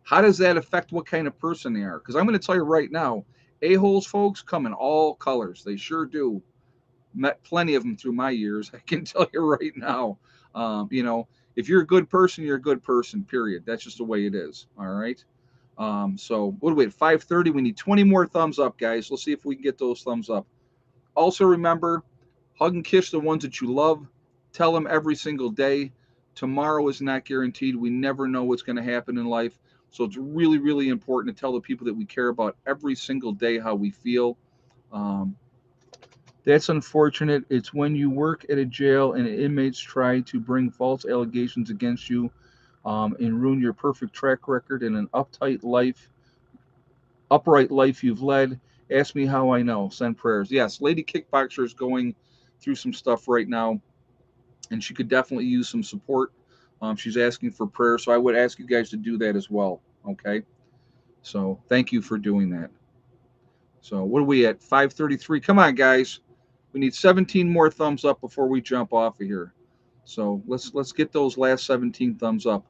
How does that affect what kind of person they are? Because I'm going to tell you right now, a-holes, folks, come in all colors. They sure do. Met plenty of them through my years. I can tell you right now. If you're a good person, you're a good person, period. That's just the way it is. All right. So what do we at 5:30? We need 20 more thumbs up, guys. Let's see if we can get those thumbs up. Also, remember, hug and kiss the ones that you love. Tell them every single day. Tomorrow is not guaranteed. We never know what's going to happen in life. So it's really, really important to tell the people that we care about every single day how we feel. Um, that's unfortunate. It's when you work at a jail and inmates try to bring false allegations against you, and ruin your perfect track record and an upright life you've led. Ask me how I know. Send prayers. Yes, Lady Kickboxer is going through some stuff right now, and she could definitely use some support. She's asking for prayer, so I would ask you guys to do that as well. Okay. So thank you for doing that. So what are we at? 5:33. Come on, guys. We need 17 more thumbs up before we jump off of here. So let's get those last 17 thumbs up.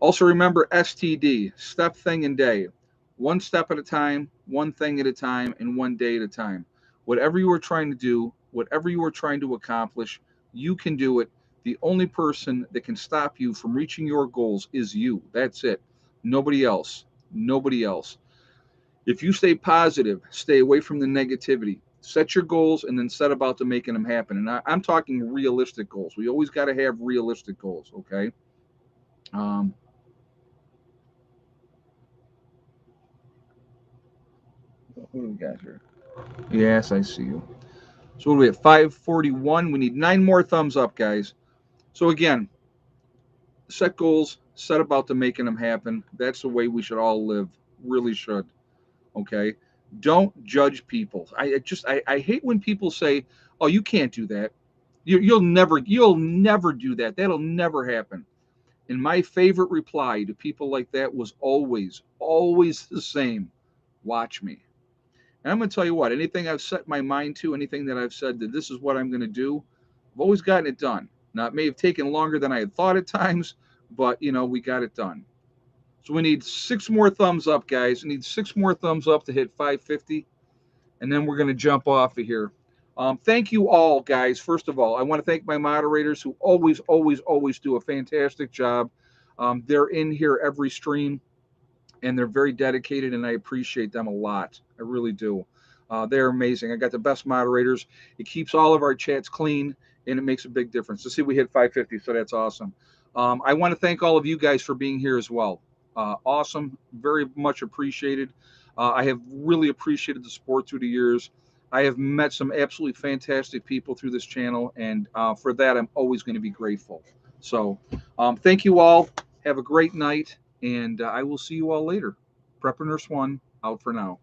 Also remember STD, step, thing, and day. One step at a time, one thing at a time, and one day at a time. Whatever you are trying to do, whatever you are trying to accomplish, you can do it. The only person that can stop you from reaching your goals is you. That's it. Nobody else. Nobody else. If you stay positive, stay away from the negativity. Set your goals and then set about to making them happen. And I'm talking realistic goals. We always got to have realistic goals, okay? Um, what do we got here? Yes, I see you. So what are we at? 5:41. We need 9 more thumbs up, guys. So again, set goals, set about to making them happen. That's the way we should all live. Really should. Okay. Don't judge people. I hate when people say, "Oh, you can't do that. You'll never do that. That'll never happen." And my favorite reply to people like that was always the same. Watch me. And I'm going to tell you what, anything I've set my mind to, anything that I've said that this is what I'm going to do, I've always gotten it done. Now, it may have taken longer than I had thought at times, but, we got it done. So we need 6 more thumbs up, guys. We need 6 more thumbs up to hit 550, and then we're going to jump off of here. Thank you all, guys. First of all, I want to thank my moderators who always do a fantastic job. They're in here every stream. and they're very dedicated, and I appreciate them a lot. I really do. They're amazing. I got the best moderators. It keeps all of our chats clean, and it makes a big difference. To see we hit 550, so that's awesome. I want to thank all of you guys for being here as well. Awesome, very much appreciated. I have really appreciated the support through the years. I have met some absolutely fantastic people through this channel, and for that, I'm always going to be grateful. So, thank you all. Have a great night, and I will see you all later. Prepper Nurse One out for now.